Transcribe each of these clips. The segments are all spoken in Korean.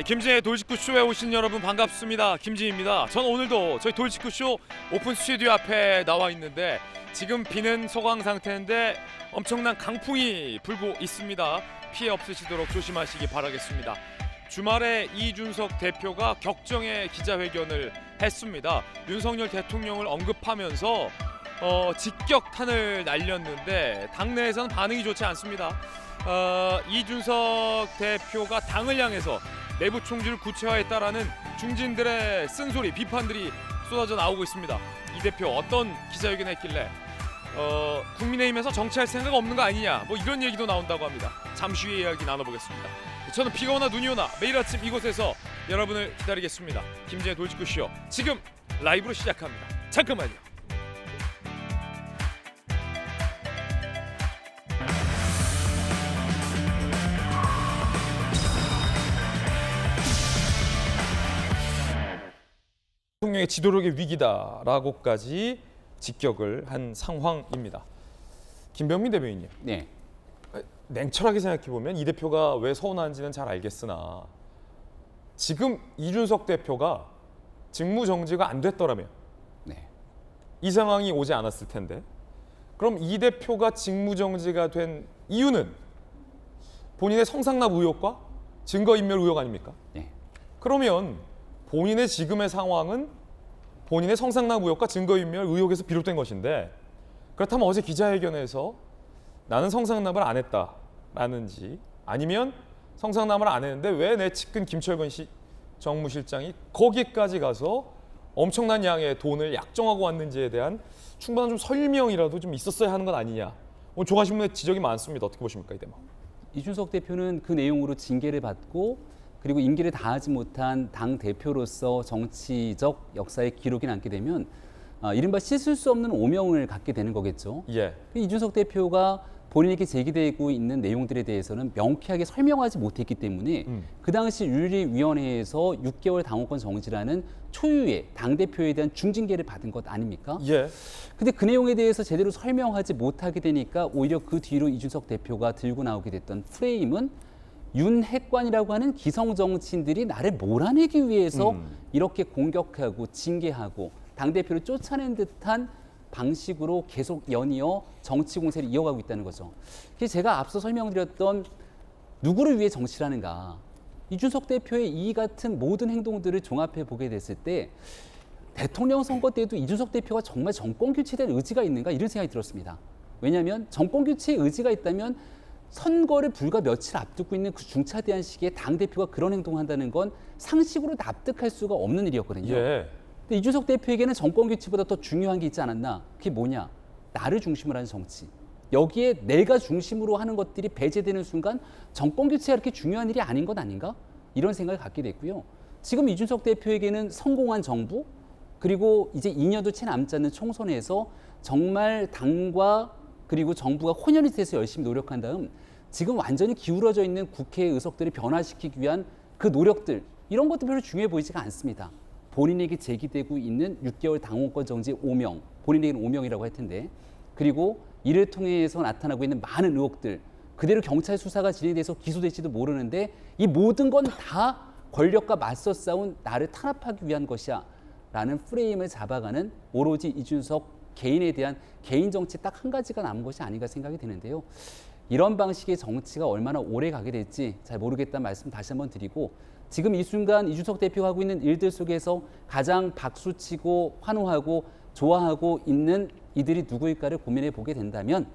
김진의 돌직구쇼에 오신 여러분 반갑습니다. 김진입니다. 저는 오늘도 저희 돌직구쇼 오픈 스튜디오 앞에 나와 있는데 지금 비는 소강 상태인데 엄청난 강풍이 불고 있습니다. 피해 없으시도록 조심하시기 바라겠습니다. 주말에 이준석 대표가 격정의 기자회견을 했습니다. 윤석열 대통령을 언급하면서 직격탄을 날렸는데 당내에서는 반응이 좋지 않습니다. 이준석 대표가 당을 향해서 내부 총질을 구체화했다라는 중진들의 쓴소리, 비판들이 쏟아져 나오고 있습니다. 이 대표 어떤 기자회견을 했길래 국민의힘에서 정치할 생각 없는 거 아니냐, 뭐 이런 얘기도 나온다고 합니다. 잠시 후에 이야기 나눠보겠습니다. 저는 비가 오나 눈이 오나 매일 아침 이곳에서 여러분을 기다리겠습니다. 김진의 돌직구쇼 지금 라이브로 시작합니다. 잠깐만요. 대통령의 지도력의 위기다라고까지 직격을 한 상황입니다. 김병민 대변인님, 네. 냉철하게 생각해보면 이 대표가 왜 서운한지는 잘 알겠으나 지금 이준석 대표가 직무정지가 안 됐더라면 네. 이 상황이 오지 않았을 텐데, 그럼 이 대표가 직무정지가 된 이유는 본인의 성상납 의혹과 증거인멸 의혹 아닙니까? 네. 그러면 본인의 지금의 상황은 본인의 성상납 의혹과 증거인멸 의혹에서 비롯된 것인데, 그렇다면 어제 기자회견에서 나는 성상납을 안 했다라는지, 아니면 성상납을 안 했는데 왜 내 측근 김철근 정무실장이 거기까지 가서 엄청난 양의 돈을 약정하고 왔는지에 대한 충분한 좀 설명이라도 좀 있었어야 하는 건 아니냐. 오늘 조간신문에 지적이 많습니다. 어떻게 보십니까, 이 대목? 이준석 대표는 그 내용으로 징계를 받고 그리고 임기를 다하지 못한 당 대표로서 정치적 역사의 기록이 남게 되면 이른바 씻을 수 없는 오명을 갖게 되는 거겠죠. 예. 이준석 대표가 본인에게 제기되고 있는 내용들에 대해서는 명쾌하게 설명하지 못했기 때문에 그 당시 윤리위원회에서 6개월 당원권 정지라는 초유의 당대표에 대한 중징계를 받은 것 아닙니까? 예. 근데 그 내용에 대해서 제대로 설명하지 못하게 되니까 오히려 그 뒤로 이준석 대표가 들고 나오게 됐던 프레임은 윤핵관이라고 하는 기성 정치인들이 나를 몰아내기 위해서 이렇게 공격하고 징계하고 당대표를 쫓아낸 듯한 방식으로 계속 연이어 정치 공세를 이어가고 있다는 거죠. 그래서 제가 앞서 설명드렸던 누구를 위해 정치를 하는가, 이준석 대표의 이 같은 모든 행동들을 종합해 보게 됐을 때 대통령 선거 때도 이준석 대표가 정말 정권 교체에 대한 의지가 있는가, 이런 생각이 들었습니다. 왜냐하면 정권 교체의 의지가 있다면 선거를 불과 며칠 앞두고 있는 그 중차대한 시기에 당대표가 그런 행동을 한다는 건 상식으로 납득할 수가 없는 일이었거든요. 예. 근데 이준석 대표에게는 정권 교체보다 더 중요한 게 있지 않았나? 그게 뭐냐? 나를 중심으로 하는 정치. 여기에 내가 중심으로 하는 것들이 배제되는 순간 정권 교체가 그렇게 중요한 일이 아닌 것 아닌가? 이런 생각을 갖게 됐고요. 지금 이준석 대표에게는 성공한 정부, 그리고 이제 2년도 채 남지 않는 총선에서 정말 당과 그리고 정부가 혼연이 돼서 열심히 노력한 다음 지금 완전히 기울어져 있는 국회의 의석들을 변화시키기 위한 그 노력들, 이런 것도 별로 중요해 보이지가 않습니다. 본인에게 제기되고 있는 6개월 당원권 정지 오명, 본인에게는 오명이라고 할 텐데, 그리고 이를 통해서 나타나고 있는 많은 의혹들, 그대로 경찰 수사가 진행돼서 기소될지도 모르는데 이 모든 건 다 권력과 맞서 싸운 나를 탄압하기 위한 것이야 라는 프레임을 잡아가는 오로지 이준석 개인에 대한 개인 정치 딱 한 가지가 남은 것이 아닌가 생각이 드는데요. 이런 방식의 정치가 얼마나 오래 가게 될지 잘 모르겠다는 말씀 다시 한번 드리고, 지금 이 순간 이준석 대표가 하고 있는 일들 속에서 가장 박수치고 환호하고 좋아하고 있는 이들이 누구일까를 고민해 보게 된다면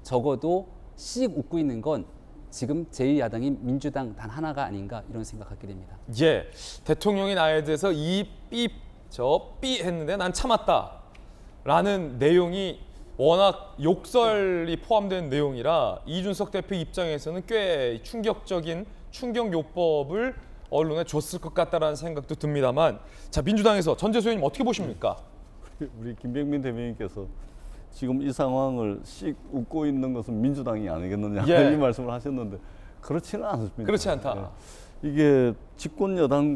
적어도 씩 웃고 있는 건 지금 제1야당인 민주당 단 하나가 아닌가, 이런 생각 갖게 됩니다. 예. 대통령이 나에 대해서 이 삐, 저 삐 했는데 난 참았다 라는 내용이 워낙 욕설이 포함된 내용이라 이준석 대표 입장에서는 꽤 충격적인 충격 요법을 언론에 줬을 것 같다라는 생각도 듭니다만, 자, 민주당에서 전재수 의원님 어떻게 보십니까? 우리 김병민 대변인께서 지금 이 상황을 씩 웃고 있는 것은 민주당이 아니겠느냐, 예. 이 말씀을 하셨는데 그렇지는 않습니다. 그렇지 않다. 예. 이게 집권 여당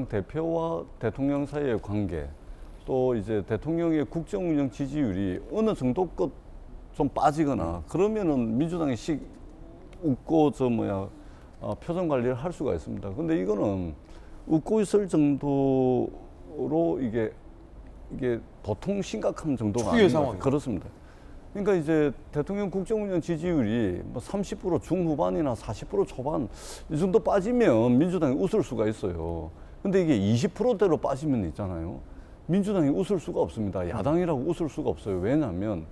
대표와 대통령 사이의 관계, 또 이제 대통령의 국정 운영 지지율이 어느 정도껏 좀 빠지거나 그러면은 민주당이 씩 웃고 표정 관리를 할 수가 있습니다. 근데 이거는 웃고 있을 정도로 이게 보통 심각한 정도가 초유의 아닌 것 같아요. 상황이요. 그렇습니다. 그러니까 이제 대통령 국정운영 지지율이 뭐 30% 중후반이나 40% 초반 이 정도 빠지면 민주당이 웃을 수가 있어요. 근데 이게 20%대로 빠지면 있잖아요. 민주당이 웃을 수가 없습니다. 야당이라고 웃을 수가 없어요. 왜냐하면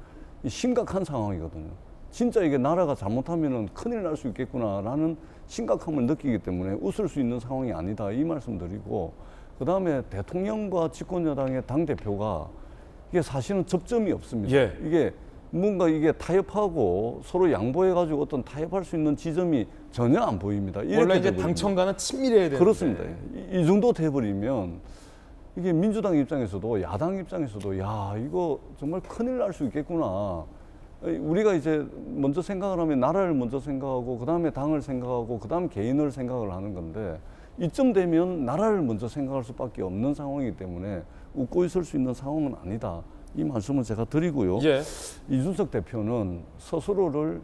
이 심각한 상황이거든요. 진짜 이게 나라가 잘못하면 큰일 날 수 있겠구나라는 심각함을 느끼기 때문에 웃을 수 있는 상황이 아니다 이 말씀드리고, 그 다음에 대통령과 집권여당의 당대표가 이게 사실은 접점이 없습니다. 예. 이게 뭔가 이게 타협하고 서로 양보해가지고 어떤 타협할 수 있는 지점이 전혀 안 보입니다. 이렇게 원래 이제 돼버립니다. 당청과는 친밀해야 되는데. 그렇습니다. 이 정도 돼버리면 이게 민주당 입장에서도 야당 입장에서도 야 이거 정말 큰일 날 수 있겠구나. 우리가 이제 먼저 생각을 하면 나라를 먼저 생각하고 그다음에 당을 생각하고 그다음 개인을 생각을 하는 건데 이쯤 되면 나라를 먼저 생각할 수밖에 없는 상황이기 때문에 웃고 있을 수 있는 상황은 아니다. 이 말씀을 제가 드리고요. 예. 이준석 대표는 스스로를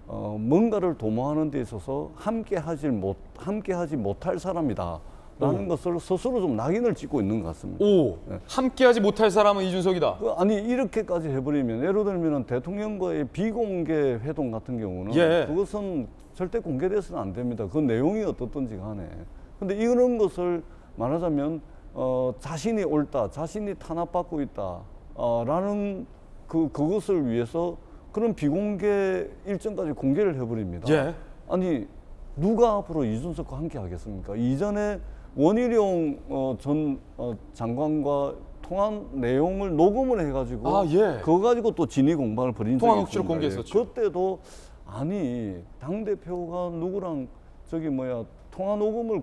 뭔가를 도모하는 데 있어서 함께하지 못할 사람이다라는 것을 스스로 좀 낙인을 찍고 있는 것 같습니다. 오, 네. 함께하지 못할 사람은 이준석이다. 아니 이렇게까지 해버리면 예를 들면 대통령과의 비공개 회동 같은 경우는 예. 그것은 절대 공개돼서는 안 됩니다. 그 내용이 어떻든지 간에. 근데 이런 것을 말하자면 자신이 옳다, 자신이 탄압받고 있다. 라는 그것을 위해서 그런 비공개 일정까지 공개를 해버립니다. 예. 아니 누가 앞으로 이준석과 함께 하겠습니까? 이전에 원희룡 전 장관과 통한 내용을 녹음을 해가지고 아, 예. 그거 가지고 또 진위 공방을 벌인 적이 통화 녹취록 있습니다. 공개했었죠. 그때도 아니 당 대표가 누구랑 통화 녹음을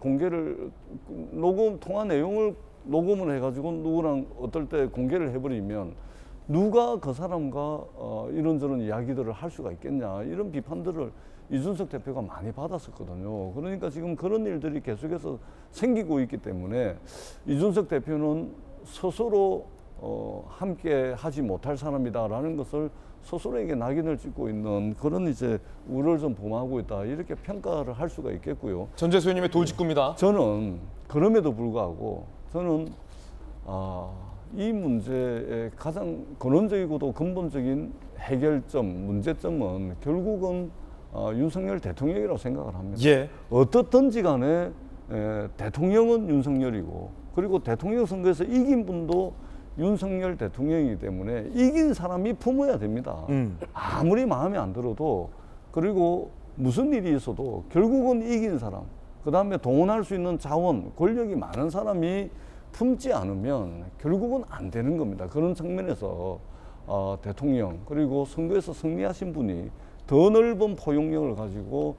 통화 내용을 녹음을 해가지고 누구랑 어떨 때 공개를 해버리면 누가 그 사람과 이런저런 이야기들을 할 수가 있겠냐 이런 비판들을 이준석 대표가 많이 받았었거든요. 그러니까 지금 그런 일들이 계속해서 생기고 있기 때문에 이준석 대표는 스스로 함께 하지 못할 사람이다라는 것을 스스로에게 낙인을 찍고 있는 그런 이제 우려를 좀 범하고 있다 이렇게 평가를 할 수가 있겠고요. 전재수님의 돌직구입니다. 저는 그럼에도 불구하고 저는 이 문제의 가장 근원적이고도 근본적인 해결점, 문제점은 결국은 윤석열 대통령이라고 생각을 합니다. 예. 어떻든지 간에 대통령은 윤석열이고 그리고 대통령 선거에서 이긴 분도 윤석열 대통령이기 때문에 이긴 사람이 품어야 됩니다. 아무리 마음에 안 들어도 그리고 무슨 일이 있어도 결국은 이긴 사람, 그 다음에 동원할 수 있는 자원, 권력이 많은 사람이 품지 않으면 결국은 안 되는 겁니다. 그런 측면에서 대통령 그리고 선거에서 승리하신 분이 더 넓은 포용력을 가지고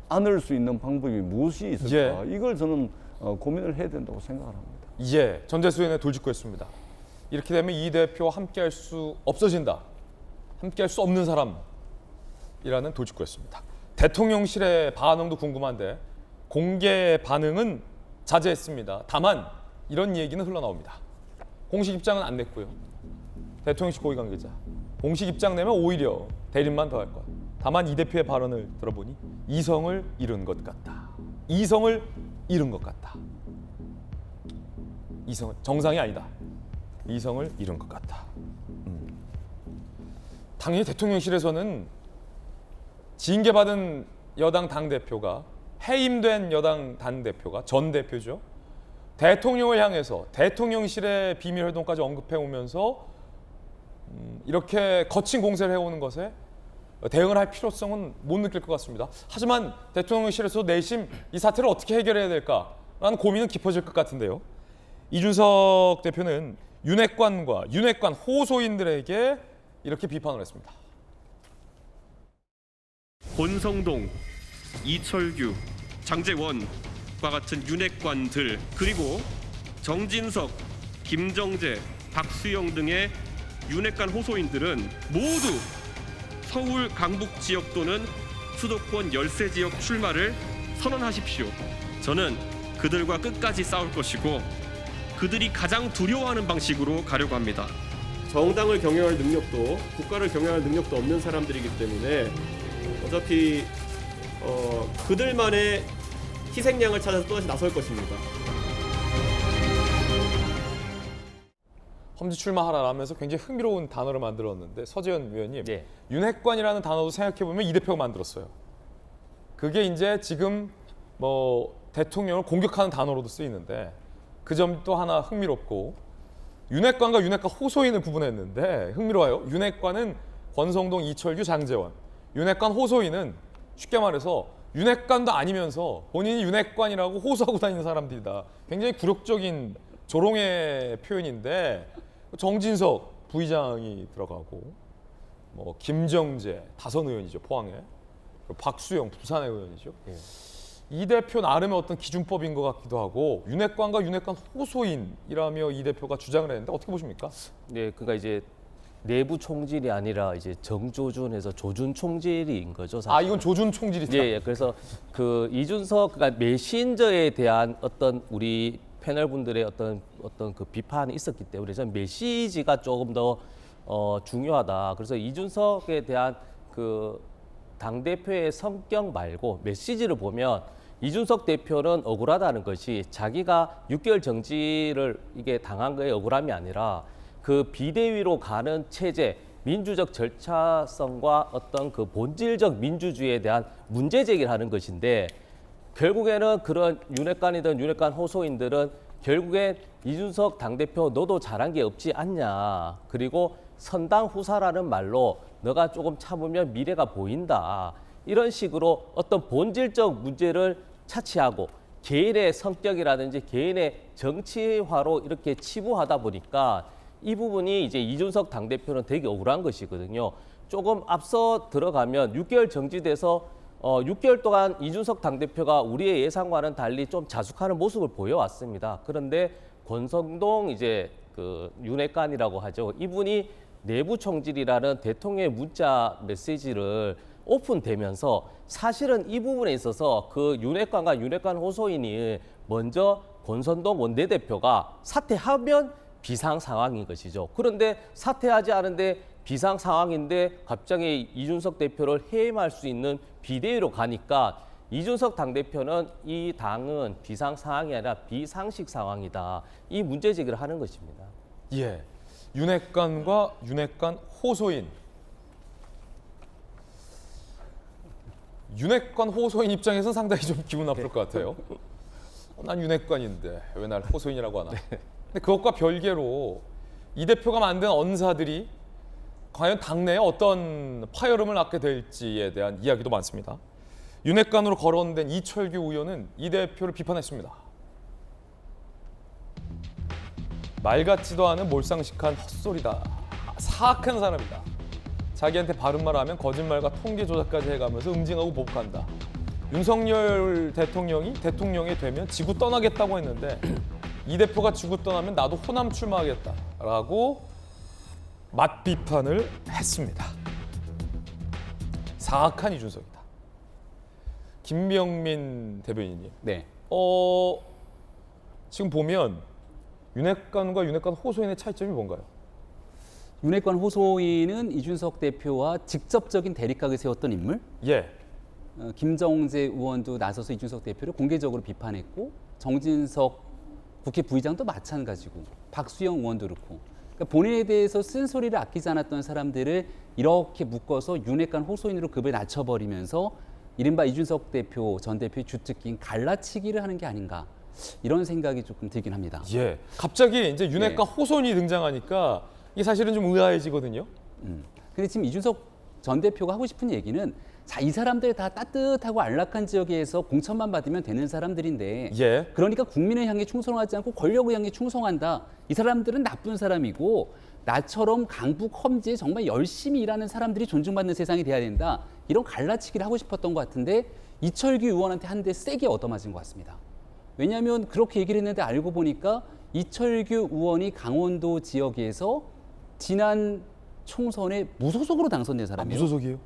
안을 수 있는 방법이 무엇이 있을까? 예. 이걸 저는 고민을 해야 된다고 생각을 합니다. 예, 전재수의 돌직구였습니다. 이렇게 되면 이 대표와 함께할 수 없어진다. 함께할 수 없는 사람이라는 돌직구였습니다. 대통령실의 반응도 궁금한데 공개 반응은 자제했습니다. 다만 이런 얘기는 흘러나옵니다. 공식 입장은 안 냈고요. 대통령실 고위 관계자. 공식 입장 내면 오히려 대립만 더 할 것. 다만 이 대표의 발언을 들어보니 이성을 잃은 것 같다. 이성을 잃은 것 같다. 이성은 정상이 아니다. 이성을 잃은 것 같다. 당연히 대통령실에서는 징계받은 여당 당대표가 해임된 여당 당대표가 전 대표죠. 대통령을 향해서 대통령실의 비밀 활동까지 언급해 오면서 이렇게 거친 공세를 해오는 것에 대응을 할 필요성은 못 느낄 것 같습니다. 하지만 대통령실에서 내심 이 사태를 어떻게 해결해야 될까라는 고민은 깊어질 것 같은데요. 이준석 대표는 윤핵관과 윤핵관 호소인들에게 이렇게 비판을 했습니다. 권성동, 이철규, 장제원과 같은 윤핵관들 그리고 정진석, 김정재, 박수영 등의 윤핵관 호소인들은 모두 서울 강북 지역 또는 수도권 열세 지역 출마를 선언하십시오. 저는 그들과 끝까지 싸울 것이고 그들이 가장 두려워하는 방식으로 가려고 합니다. 정당을 경영할 능력도 국가를 경영할 능력도 없는 사람들이기 때문에 어차피 그들만의 희생양을 찾아서 또다시 나설 것입니다. 험지 출마하라라면서 굉장히 흥미로운 단어를 만들었는데 서재현 위원님, 네. 윤핵관이라는 단어도 생각해보면 이 대표가 만들었어요. 그게 이제 지금 뭐 대통령을 공격하는 단어로도 쓰이는데 그 점도 하나 흥미롭고, 윤핵관과 윤핵관 호소인을 구분했는데 흥미로워요. 윤핵관은 권성동, 이철규, 장제원. 윤핵관 호소인은 쉽게 말해서 윤핵관도 아니면서 본인이 윤핵관이라고 호소하고 다니는 사람들이다. 굉장히 굴욕적인 조롱의 표현인데, 정진석 부의장이 들어가고, 뭐 김정재 다선 의원이죠, 포항에. 그리고 박수영 부산의 의원이죠. 이 대표 나름의 어떤 기준법인 것 같기도 하고, 윤핵관과 윤핵관 호소인이라며 이 대표가 주장을 했는데 어떻게 보십니까? 네, 그러니까 이제 내부 총질이 아니라 이제 정조준에서 조준 총질인 거죠. 사실. 아, 이건 조준 총질이다. 예, 예. 그래서 그 이준석, 그러니까 메신저에 대한 어떤 우리 패널 분들의 어떤 그 비판이 있었기 때문에 저는 메시지가 조금 더 중요하다. 그래서 이준석에 대한 그 당 대표의 성격 말고 메시지를 보면 이준석 대표는 억울하다는 것이 자기가 6개월 정지를 이게 당한 거에 억울함이 아니라 그 비대위로 가는 체제, 민주적 절차성과 어떤 그 본질적 민주주의에 대한 문제 제기를 하는 것인데, 결국에는 그런 윤핵관이든 윤핵관 호소인들은 결국엔 이준석 당대표 너도 잘한 게 없지 않냐. 그리고 선당 후사라는 말로 너가 조금 참으면 미래가 보인다. 이런 식으로 어떤 본질적 문제를 차치하고 개인의 성격이라든지 개인의 정치화로 이렇게 치부하다 보니까 이 부분이 이제 이준석 당대표는 되게 억울한 것이거든요. 조금 앞서 들어가면 6개월 정지돼서 6개월 동안 이준석 당대표가 우리의 예상과는 달리 좀 자숙하는 모습을 보여왔습니다. 그런데 권성동 이제 그 윤핵관이라고 하죠. 이분이 내부 총질이라는 대통령의 문자 메시지를 오픈되면서 사실은 이 부분에 있어서 그 윤핵관과 윤핵관 호소인이 먼저 권선동 원내대표가 사퇴하면 비상 상황인 것이죠. 그런데 사퇴하지 않은데 비상 상황인데 갑자기 이준석 대표를 해임할 수 있는 비대위로 가니까 이준석 당대표는 이 당은 비상 상황이 아니라 비상식 상황이다. 이 문제 제기를 하는 것입니다. 예, 윤핵관과 윤핵관 호소인. 윤핵관 호소인 입장에서는 상당히 좀 기분 나쁠 것 같아요. 난 윤핵관인데 왜 날 호소인이라고 하나. 근데 그것과 별개로 이 대표가 만든 언사들이 과연 당내에 어떤 파열음을 낳게 될지에 대한 이야기도 많습니다. 윤핵관으로 거론된 이철규 의원은 이 대표를 비판했습니다. 말 같지도 않은 몰상식한 헛소리다. 사악한 사람이다. 자기한테 바른 말 하면 거짓말과 통계 조작까지 해가면서 응징하고 보복한다. 윤석열 대통령이 대통령이 되면 지구 떠나겠다고 했는데 이 대표가 지구 떠나면 나도 호남 출마하겠다라고 맞비판을 했습니다. 사악한 이준석이다. 김병민 대변인님. 네. 지금 보면 윤핵관과 윤핵관 호소인의 차이점이 뭔가요? 윤핵관 호소인은 이준석 대표와 직접적인 대립각을 세웠던 인물. 예. 김정재 의원도 나서서 이준석 대표를 공개적으로 비판했고, 정진석 국회 부의장도 마찬가지고, 박수영 의원도 그렇고. 그러니까 본인에 대해서 쓴소리를 아끼지 않았던 사람들을 이렇게 묶어서 윤핵관 호소인으로 급을 낮춰버리면서 이른바 이준석 대표 전 대표의 주특기인 갈라치기를 하는 게 아닌가, 이런 생각이 조금 들긴 합니다. 예. 갑자기 이제 윤핵관 호소인이 등장하니까 이게 사실은 좀 의아해지거든요. 근데 지금 이준석 전 대표가 하고 싶은 얘기는, 자, 이 사람들 다 따뜻하고 안락한 지역에서 공천만 받으면 되는 사람들인데, 예. 그러니까 국민을 향해 충성하지 않고 권력을 향해 충성한다. 이 사람들은 나쁜 사람이고 나처럼 강북 험지에 정말 열심히 일하는 사람들이 존중받는 세상이 돼야 된다. 이런 갈라치기를 하고 싶었던 것 같은데 이철규 의원한테 한 대 세게 얻어맞은 것 같습니다. 왜냐하면 그렇게 얘기를 했는데 알고 보니까 이철규 의원이 강원도 지역에서 지난 총선에 무소속으로 당선된 사람이에요. 무소속이에요?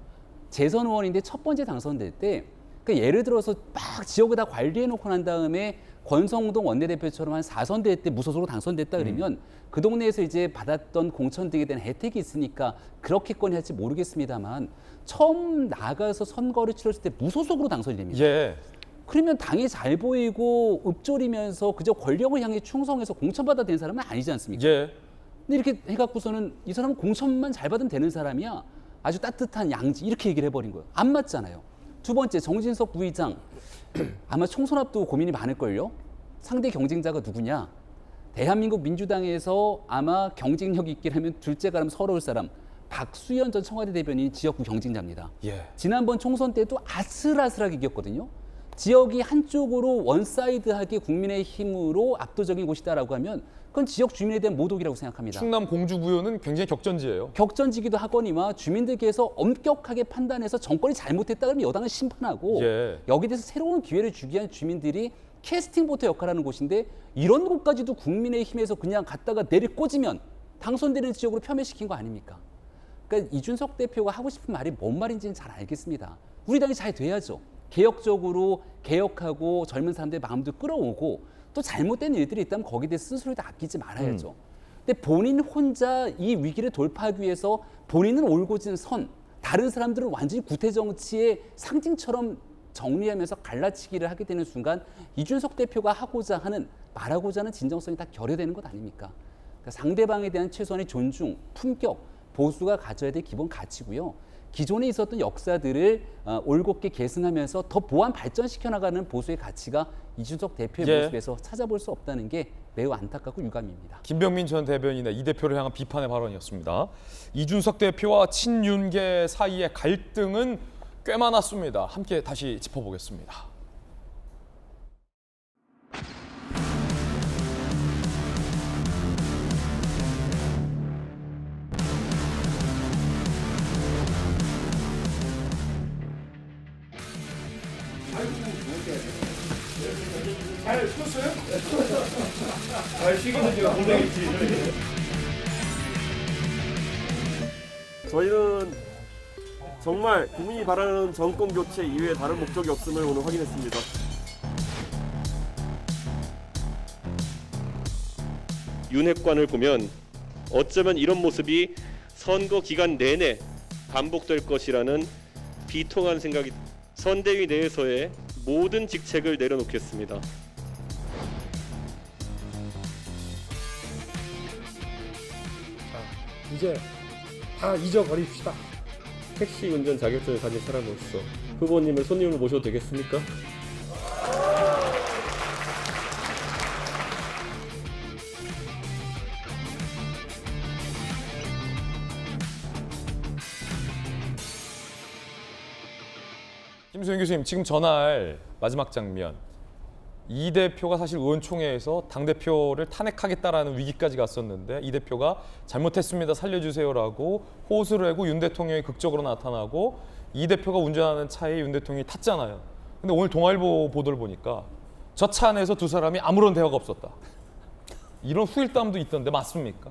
재선 의원인데 첫 번째 당선될 때, 그러니까 예를 들어서 막 지역을 다 관리해놓고 난 다음에 권성동 원내대표처럼 한 4선대 때 무소속으로 당선됐다 그러면 그 동네에서 이제 받았던 공천 등에 대한 혜택이 있으니까 그렇게건이 할지 모르겠습니다만 처음 나가서 선거를 치렀을 때 무소속으로 당선이 됩니다. 예. 그러면 당이 잘 보이고 읊조리면서 그저 권력을 향해 충성해서 공천받아 된 사람은 아니지 않습니까? 예. 근데 이렇게 해갖고서는 이 사람은 공천만 잘 받으면 되는 사람이야. 아주 따뜻한 양지 이렇게 얘기를 해버린 거예요. 안 맞잖아요. 두 번째 정진석 부의장 아마 총선 앞두고 고민이 많을걸요. 상대 경쟁자가 누구냐? 대한민국 민주당에서 아마 경쟁력 있기라면 둘째 가름 서러울 사람 박수현 전 청와대 대변인이 지역구 경쟁자입니다. 예. 지난번 총선 때도 아슬아슬하게 이겼거든요. 지역이 한쪽으로 원사이드하게 국민의힘으로 압도적인 곳이다라고 하면 그건 지역 주민에 대한 모독이라고 생각합니다. 충남 공주부여는 굉장히 격전지예요. 격전지기도 하거니와 주민들께서 엄격하게 판단해서 정권이 잘못했다 그러면 여당은 심판하고 예. 여기에 대해서 새로운 기회를 주기 위한 주민들이 캐스팅 보트 역할을 하는 곳인데 이런 곳까지도 국민의힘에서 그냥 갖다가 내리꽂으면 당선되는 지역으로 폄훼시킨 거 아닙니까? 그러니까 이준석 대표가 하고 싶은 말이 뭔 말인지는 잘 알겠습니다. 우리 당이 잘 돼야죠. 개혁적으로 개혁하고 젊은 사람들의 마음도 끌어오고 또 잘못된 일들이 있다면 거기에 대해서 스스로 다 아끼지 말아야죠. 근데 본인 혼자 이 위기를 돌파하기 위해서 본인은 올곧은 선, 다른 사람들은 완전히 구태 정치의 상징처럼 정리하면서 갈라치기를 하게 되는 순간 이준석 대표가 하고자 하는 말하고자 하는 진정성이 다 결여되는 것 아닙니까? 그러니까 상대방에 대한 최소한의 존중, 품격, 보수가 가져야 될 기본 가치고요. 기존에 있었던 역사들을 올곧게 계승하면서 더 보완 발전시켜 나가는 보수의 가치가 이준석 대표의 예. 모습에서 찾아볼 수 없다는 게 매우 안타깝고 유감입니다. 김병민 전 대변인의 이 대표를 향한 비판의 발언이었습니다. 이준석 대표와 친윤계 사이의 갈등은 꽤 많았습니다. 함께 다시 짚어보겠습니다. 저희는 정말 국민이 바라는 정권 교체 이외에 다른 목적이 없음을 오늘 확인했습니다. 윤핵관을 보면 어쩌면 이런 모습이 선거 기간 내내 반복될 것이라는 비통한 생각이 선대위 내에서의 모든 직책을 내려놓겠습니다. 이제 다 잊어버립시다. 택시 운전 자격증을 가진 사람으로서 후보님을 손님으로 모셔도 되겠습니까? 김수현 교수님, 지금 전날 마지막 장면. 이 대표가 사실 의원총회에서 당대표를 탄핵하겠다라는 위기까지 갔었는데 이 대표가 잘못했습니다, 살려주세요라고 호소를 하고 윤 대통령이 극적으로 나타나고 이 대표가 운전하는 차에 윤 대통령이 탔잖아요. 근데 오늘 동아일보 보도를 보니까 저 차 안에서 두 사람이 아무런 대화가 없었다. 이런 후일담도 있던데 맞습니까?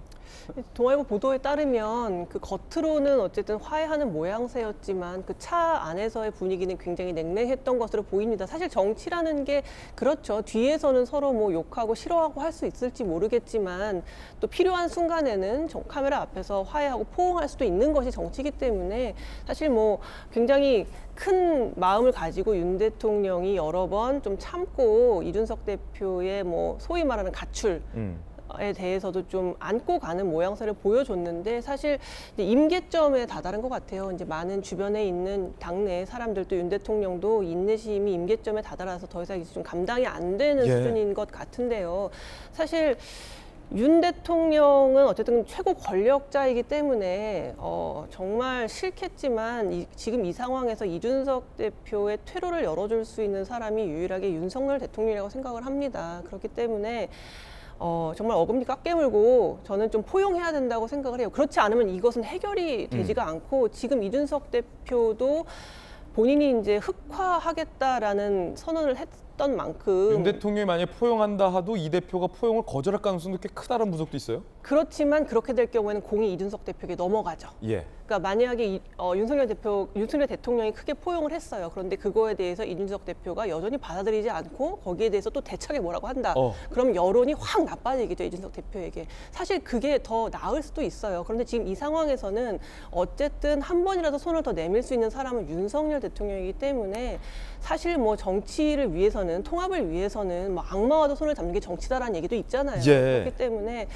동아일보 보도에 따르면 그 겉으로는 어쨌든 화해하는 모양새였지만 그 차 안에서의 분위기는 굉장히 냉랭했던 것으로 보입니다. 사실 정치라는 게 그렇죠. 뒤에서는 서로 뭐 욕하고 싫어하고 할 수 있을지 모르겠지만 또 필요한 순간에는 카메라 앞에서 화해하고 포옹할 수도 있는 것이 정치이기 때문에 사실 뭐 굉장히 큰 마음을 가지고 윤 대통령이 여러 번 좀 참고 이준석 대표의 뭐 소위 말하는 가출 에 대해서도 좀 안고 가는 모양새를 보여줬는데 사실 이제 임계점에 다다른 것 같아요. 이제 많은 주변에 있는 당내 사람들도 윤 대통령도 인내심이 임계점에 다다라서 더 이상 이제 좀 감당이 안 되는 수준인 것 같은데요. 사실 윤 대통령은 어쨌든 최고 권력자이기 때문에 정말 싫겠지만 지금 이 상황에서 이준석 대표의 퇴로를 열어줄 수 있는 사람이 유일하게 윤석열 대통령이라고 생각을 합니다. 그렇기 때문에 정말 어금니 꽉 깨물고 저는 좀 포용해야 된다고 생각을 해요. 그렇지 않으면 이것은 해결이 되지가 않고 지금 이준석 대표도 본인이 이제 흑화하겠다라는 선언을 했던 만큼 윤 대통령이 만약에 포용한다 하도 이 대표가 포용을 거절할 가능성도 꽤 크다는 분석도 있어요. 그렇지만 그렇게 될 경우에는 공이 이준석 대표에게 넘어가죠. 예. 그러니까 만약에 윤석열 대통령이 크게 포용을 했어요. 그런데 그거에 대해서 이준석 대표가 여전히 받아들이지 않고 거기에 대해서 또 대차게 뭐라고 한다. 그럼 여론이 확 나빠지겠죠, 이준석 대표에게. 사실 그게 더 나을 수도 있어요. 그런데 지금 이 상황에서는 어쨌든 한 번이라도 손을 더 내밀 수 있는 사람은 윤석열 대통령이기 때문에 사실 뭐 정치를 위해서는, 통합을 위해서는 뭐 악마와도 손을 잡는 게 정치다라는 얘기도 있잖아요. 예. 그렇기 때문에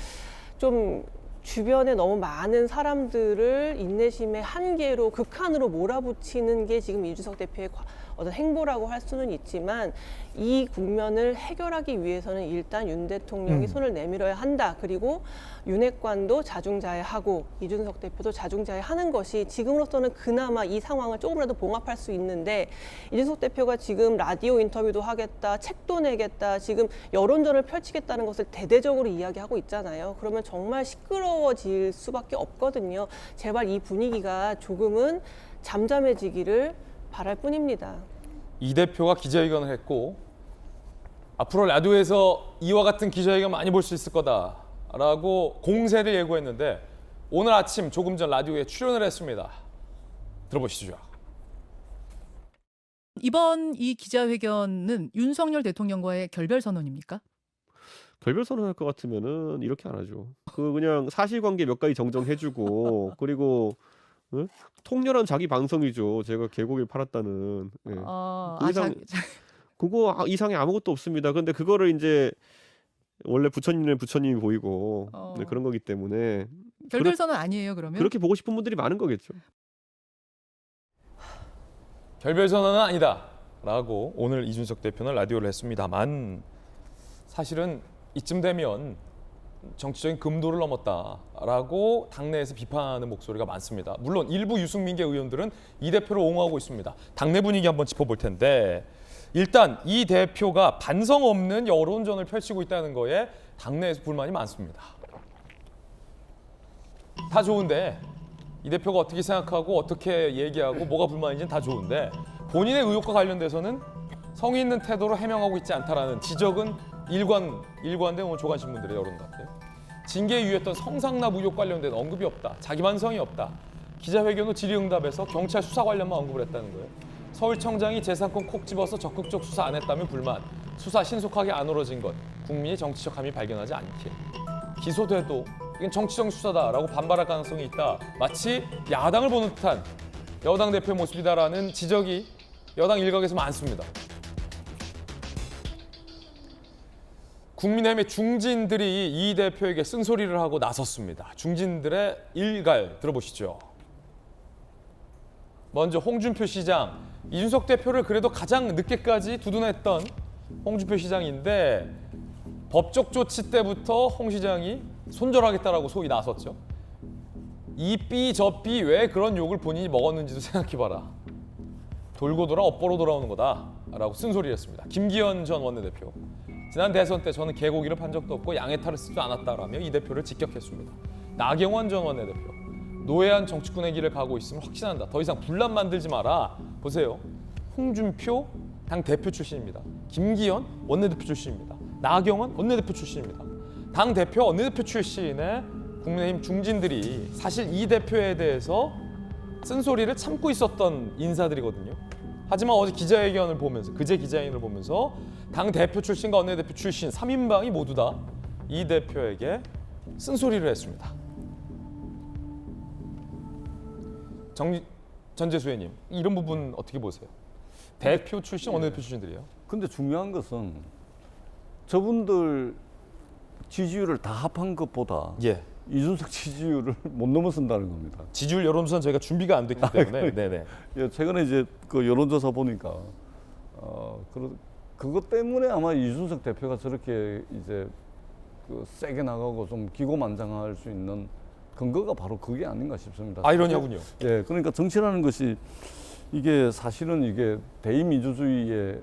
좀 주변에 너무 많은 사람들을 인내심의 한계로 극한으로 몰아붙이는 게 지금 이준석 대표의 어떤 행보라고 할 수는 있지만 이 국면을 해결하기 위해서는 일단 윤 대통령이 손을 내밀어야 한다. 그리고 윤핵관도 자중자애하고 이준석 대표도 자중자애하는 것이 지금으로서는 그나마 이 상황을 조금이라도 봉합할 수 있는데 이준석 대표가 지금 라디오 인터뷰도 하겠다, 책도 내겠다, 지금 여론전을 펼치겠다는 것을 대대적으로 이야기하고 있잖아요. 그러면 정말 시끄러워질 수밖에 없거든요. 제발 이 분위기가 조금은 잠잠해지기를 바랄 뿐입니다. 이 대표가 기자회견을 했고 앞으로 라디오에서 이와 같은 기자회견 많이 볼 수 있을 거다라고 공세를 예고했는데 오늘 아침 조금 전 라디오에 출연을 했습니다. 들어보시죠. 이번 이 기자회견은 윤석열 대통령과의 결별 선언입니까? 결별 선언할 것 같으면은 이렇게 안 하죠. 그냥 사실관계 몇 가지 정정해주고 그리고 통렬한 자기 반성이죠. 제가 계곡을 팔았다는. 예. 그 이상 그거 이상에 아무것도 없습니다. 근데 그거를 이제 원래 부처님은 부처님이 보이고 네, 그런 거기 때문에 결별 선언 아니에요, 그러면? 그렇게 보고 싶은 분들이 많은 거겠죠. 결별 선언은 아니다라고 오늘 이준석 대표는 라디오를 했습니다만 사실은 이쯤 되면 정치적인 금도를 넘었다라고 당내에서 비판하는 목소리가 많습니다. 물론 일부 유승민계 의원들은 이 대표를 옹호하고 있습니다. 당내 분위기 한번 짚어볼 텐데 일단 이 대표가 반성 없는 여론전을 펼치고 있다는 거에 당내에서 불만이 많습니다. 다 좋은데 이 대표가 어떻게 생각하고 어떻게 얘기하고 뭐가 불만인지는 다 좋은데 본인의 의혹과 관련돼서는 성의 있는 태도로 해명하고 있지 않다라는 지적은 일관된 오늘 조간신문들의 여론 같아요. 징계에 유했던 성상납 의혹 관련된 언급이 없다. 자기 반성이 없다. 기자회견 후 질의응답에서 경찰 수사 관련만 언급을 했다는 거예요. 서울청장이 재산권 콕 집어서 적극적 수사 안 했다면 불만. 수사 신속하게 안 이루어진 것. 국민이 정치적 함의 발견하지 않게. 기소돼도 이건 정치적 수사다라고 반발할 가능성이 있다. 마치 야당을 보는 듯한 여당 대표의 모습이다라는 지적이 여당 일각에서 많습니다. 국민의힘의 중진들이 이 대표에게 쓴소리를 하고 나섰습니다. 중진들의 일갈 들어보시죠. 먼저 홍준표 시장, 이준석 대표를 그래도 가장 늦게까지 두둔했던 홍준표 시장인데 법적 조치 때부터 홍 시장이 손절하겠다라고 소위 나섰죠. 이 삐 저 삐 왜 그런 욕을 본인이 먹었는지도 생각해봐라. 돌고 돌아 업보로 돌아오는 거다라고 쓴소리를 했습니다. 김기현 전 원내대표. 지난 대선 때 저는 개고기를 판 적도 없고 양해탈을 쓰지 않았다라며 이 대표를 직격했습니다. 나경원 전 원내대표. 노회한 정치꾼의 길을 가고 있음을 확신한다. 더 이상 분란 만들지 마라. 보세요. 홍준표 당 대표 출신입니다. 김기현 원내대표 출신입니다. 나경원 원내대표 출신입니다. 당 대표 원내대표 출신의 국민의힘 중진들이 사실 이 대표에 대해서 쓴소리를 참고 있었던 인사들이거든요. 하지만 어제 기자회견을 보면서 그제 기자회견을 보면서 당 대표 출신과 원내대표 출신 3인방이 모두 다 이 대표에게 쓴소리를 했습니다. 전재수 의원님, 이런 부분 어떻게 보세요? 대표 출신, 원내대표 출신들이요. 근데 중요한 것은 저분들 지지율을 다 합한 것보다 이준석 지지율을 못 넘어선다는 겁니다. 지지율 여론조사는 저희가 준비가 안 됐기 때문에. 네네. 예, 최근에 이제 그 여론조사 보니까 그것 때문에 아마 이준석 대표가 저렇게 이제 그 세게 나가고 좀 기고만장할 수 있는 근거가 바로 그게 아닌가 싶습니다. 아이러니하군요. 예, 그러니까 정치라는 것이 이게 사실은 이게 대의민주주의의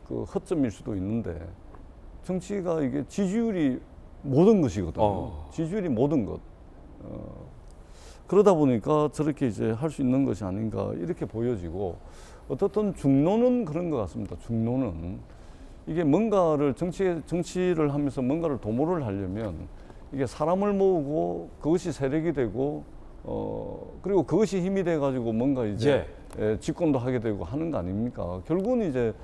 그 허점일 수도 있는데 정치가 이게 지지율이 모든 것이거든요. 지지율이 모든 것. 그러다 보니까 저렇게 이제 할 수 있는 것이 아닌가 이렇게 보여지고 어떻든 중론은 그런 것 같습니다. 중론은 이게 뭔가를 정치를 하면서 뭔가를 도모를 하려면 이게 사람을 모으고 그것이 세력이 되고 그리고 그것이 힘이 돼 가지고 뭔가 이제 집권도 하게 되고 하는 거 아닙니까? 결국은 이제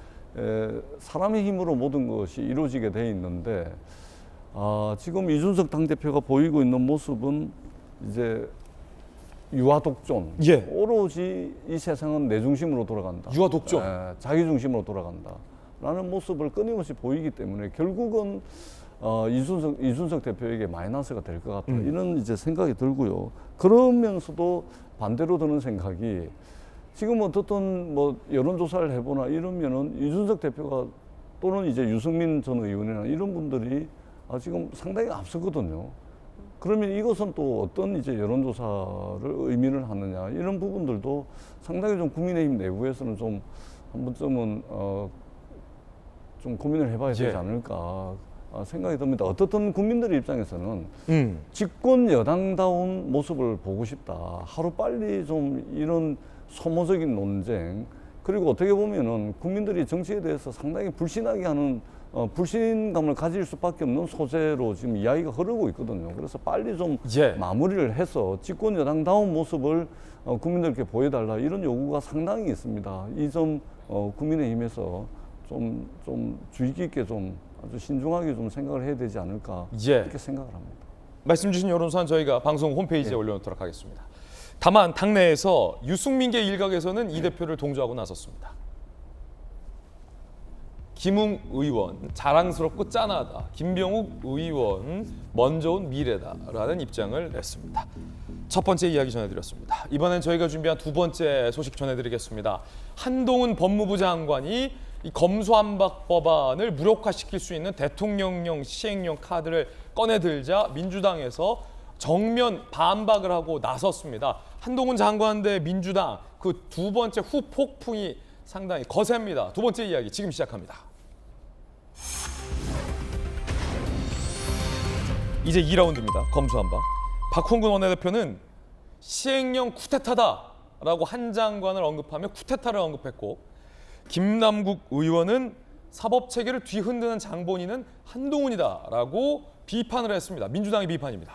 사람의 힘으로 모든 것이 이루어지게 돼 있는데 지금 이준석 당대표가 보이고 있는 모습은 이제 유아 독존. 오로지 이 세상은 내 중심으로 돌아간다. 유아 독존. 자기 중심으로 돌아간다. 라는 모습을 끊임없이 보이기 때문에 결국은 이준석 대표에게 마이너스가 될 것 같다. 이런 이제 생각이 들고요. 그러면서도 반대로 드는 생각이 지금 어떻든 뭐 여론조사를 해보나 이러면은 이준석 대표가 또는 이제 유승민 전 의원이나 이런 분들이 지금 상당히 앞서거든요. 그러면 이것은 또 어떤 이제 여론조사를 의미를 하느냐 이런 부분들도 상당히 좀 국민의힘 내부에서는 좀 한 번쯤은 좀 고민을 해봐야 되지 않을까 생각이 듭니다. 어떻든 국민들의 입장에서는 집권 여당다운 모습을 보고 싶다. 하루빨리 좀 이런 소모적인 논쟁 그리고 어떻게 보면은 국민들이 정치에 대해서 상당히 불신하게 하는 불신감을 가질 수밖에 없는 소재로 지금 이야기가 흐르고 있거든요. 그래서 빨리 좀 마무리를 해서 집권 여당다운 모습을 국민들께 보여달라 이런 요구가 상당히 있습니다. 이 점 국민의힘에서 좀 주의 깊게 좀 아주 신중하게 좀 생각을 해야 되지 않을까 이렇게 생각을 합니다. 말씀 주신 여론조사는 저희가 방송 홈페이지에 올려놓도록 하겠습니다. 다만 당내에서 유승민계 일각에서는 이 대표를 동조하고 나섰습니다. 김웅 의원 자랑스럽고 짠하다. 김병욱 의원 먼저 온 미래다라는 입장을 냈습니다. 첫 번째 이야기 전해드렸습니다. 이번엔 저희가 준비한 두 번째 소식 전해드리겠습니다. 한동훈 법무부 장관이 이 검수완박 법안을 무력화시킬 수 있는 대통령령 시행령 카드를 꺼내들자 민주당에서 정면 반박을 하고 나섰습니다. 한동훈 장관 대 민주당 그 두 번째 후폭풍이 상당히 거셉니다. 두 번째 이야기 지금 시작합니다. 이제 2라운드입니다. 검수완박. 박홍근 원내대표는 시행령 쿠데타다라고 한 장관을 언급하며 쿠데타를 언급했고 김남국 의원은 사법체계를 뒤흔드는 장본인은 한동훈이다라고 비판을 했습니다. 민주당의 비판입니다.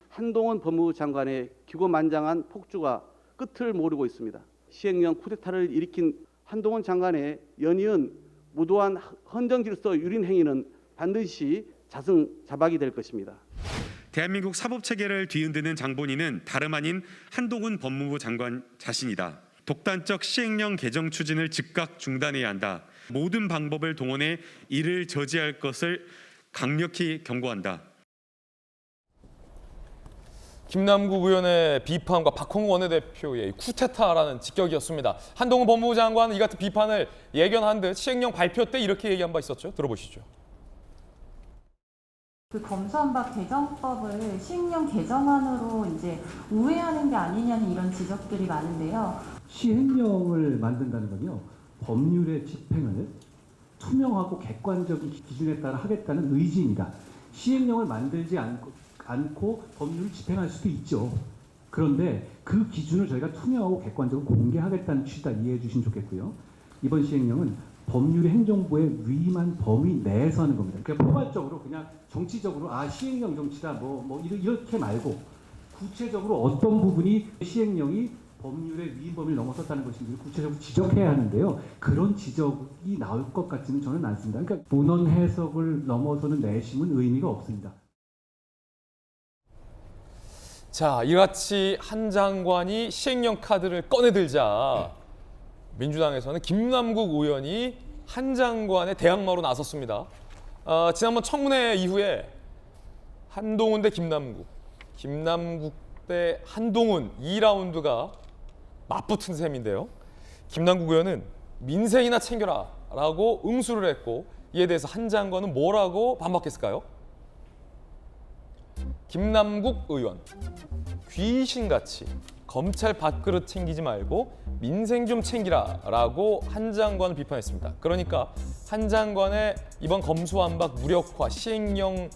한동훈 법무부 장관의 기고만장한 폭주가 끝을 모르고 있습니다. 시행령 쿠데타를 일으킨 한동훈 장관의 연이은 무도한 헌정질서 유린 행위는 반드시 자승자박이 될 것입니다. 대한민국 사법체계를 뒤흔드는 장본인은 다름 아닌 한동훈 법무부 장관 자신이다. 독단적 시행령 개정 추진을 즉각 중단해야 한다. 모든 방법을 동원해 이를 저지할 것을 강력히 경고한다. 김남국 의원의 비판과 박홍근 원내대표의 쿠데타라는 직격이었습니다. 한동훈 법무부 장관은 이 같은 비판을 예견한 듯 시행령 발표 때 이렇게 얘기한 바 있었죠. 들어보시죠. 그 검수완박 개정법을 시행령 개정안으로 이제 우회하는 게 아니냐는 이런 지적들이 많은데요. 시행령을 만든다는 건요, 법률의 집행을 투명하고 객관적인 기준에 따라 하겠다는 의지입니다. 시행령을 만들지 않고 법률을 집행할 수도 있죠. 그런데 그 기준을 저희가 투명하고 객관적으로 공개하겠다는 취지다 이해해 주시면 좋겠고요. 이번 시행령은 법률이 행정부에 위임한 범위 내에서 하는 겁니다. 그러니까 포괄적으로 그냥 정치적으로 시행령 정치다 이렇게 말고 구체적으로 어떤 부분이 시행령이 법률의 위임 범위를 넘어섰다는 것인지 구체적으로 지적해야 하는데요. 그런 지적이 나올 것 같지는 저는 않습니다. 그러니까 본원 해석을 넘어서는 내심은 의미가 없습니다. 자, 이같이 한 장관이 시행령 카드를 꺼내들자 민주당에서는 김남국 의원이 한 장관의 대항마로 나섰습니다. 지난번 청문회 이후에 한동훈 대 김남국, 김남국 대 한동훈 2라운드가 맞붙은 셈인데요. 김남국 의원은 민생이나 챙겨라 라고 응수를 했고 이에 대해서 한 장관은 뭐라고 반박했을까요? 김남국 의원, 귀신같이 검찰 밥그릇 챙기지 말고 민생 좀 챙기라 라고 한 장관을 비판했습니다. 그러니까 한 장관의 이번 검수완박 무력화 시행령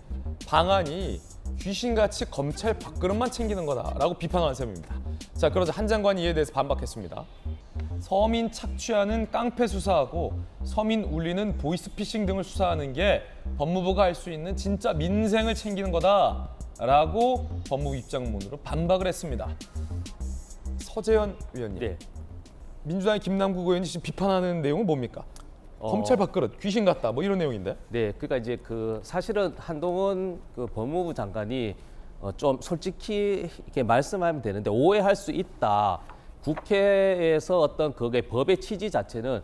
방안이 귀신같이 검찰 밥그릇만 챙기는 거다라고 비판하는 셈입니다. 자, 그러자 한 장관이 이에 대해서 반박했습니다. 서민 착취하는 깡패 수사하고 서민 울리는 보이스피싱 등을 수사하는 게 법무부가 할 수 있는 진짜 민생을 챙기는 거다라고 법무부 입장문으로 반박을 했습니다. 서재현 의원님, 네. 민주당의 김남국 의원이 지금 비판하는 내용은 뭡니까? 검찰 밥그릇, 귀신 같다, 뭐 이런 내용인데. 네, 그러니까 이제 그 사실은 한동훈 그 법무부 장관이 좀 솔직히 이렇게 말씀하면 되는데 오해할 수 있다. 국회에서 어떤 그게 법의 취지 자체는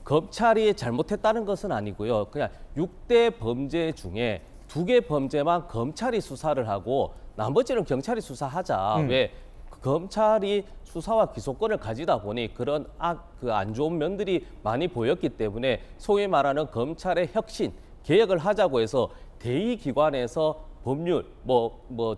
검찰이 잘못했다는 것은 아니고요. 그냥 6대 범죄 중에 2개 범죄만 검찰이 수사를 하고 나머지는 경찰이 수사하자. 왜 검찰이 수사와 기소권을 가지다 보니 그런 그 안 좋은 면들이 많이 보였기 때문에 소위 말하는 검찰의 혁신, 개혁을 하자고 해서 대의기관에서 법률,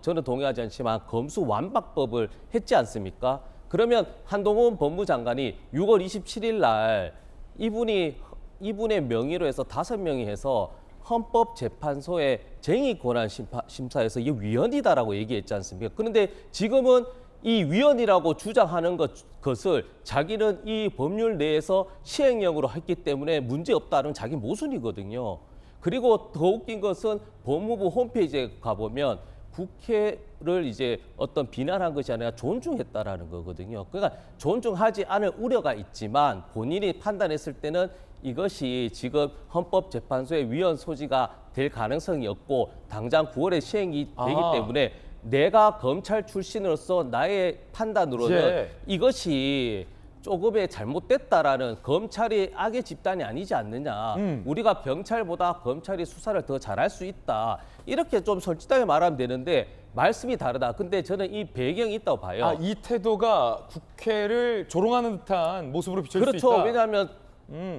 저는 동의하지 않지만 검수완박법을 했지 않습니까? 그러면 한동훈 법무장관이 6월 27일 날 이분의 명의로 해서 5명이 해서 헌법재판소의 쟁의권한심사에서 이게 위헌이다라고 얘기했지 않습니까? 그런데 지금은 이 위헌이라고 주장하는 것을 자기는 이 법률 내에서 시행령으로 했기 때문에 문제없다는 자기 모순이거든요. 그리고 더 웃긴 것은 법무부 홈페이지에 가보면 국회를 이제 어떤 비난한 것이 아니라 존중했다라는 거거든요. 그러니까 존중하지 않을 우려가 있지만 본인이 판단했을 때는 이것이 지금 헌법재판소의 위헌 소지가 될 가능성이 없고 당장 9월에 시행이 되기 때문에 내가 검찰 출신으로서 나의 판단으로는 이것이 조금의 잘못됐다라는 검찰이 악의 집단이 아니지 않느냐. 우리가 경찰보다 검찰이 수사를 더 잘할 수 있다. 이렇게 좀 솔직하게 말하면 되는데 말씀이 다르다. 근데 저는 이 배경이 있다고 봐요. 이 태도가 국회를 조롱하는 듯한 모습으로 비춰질 수 있다. 그렇죠. 왜냐하면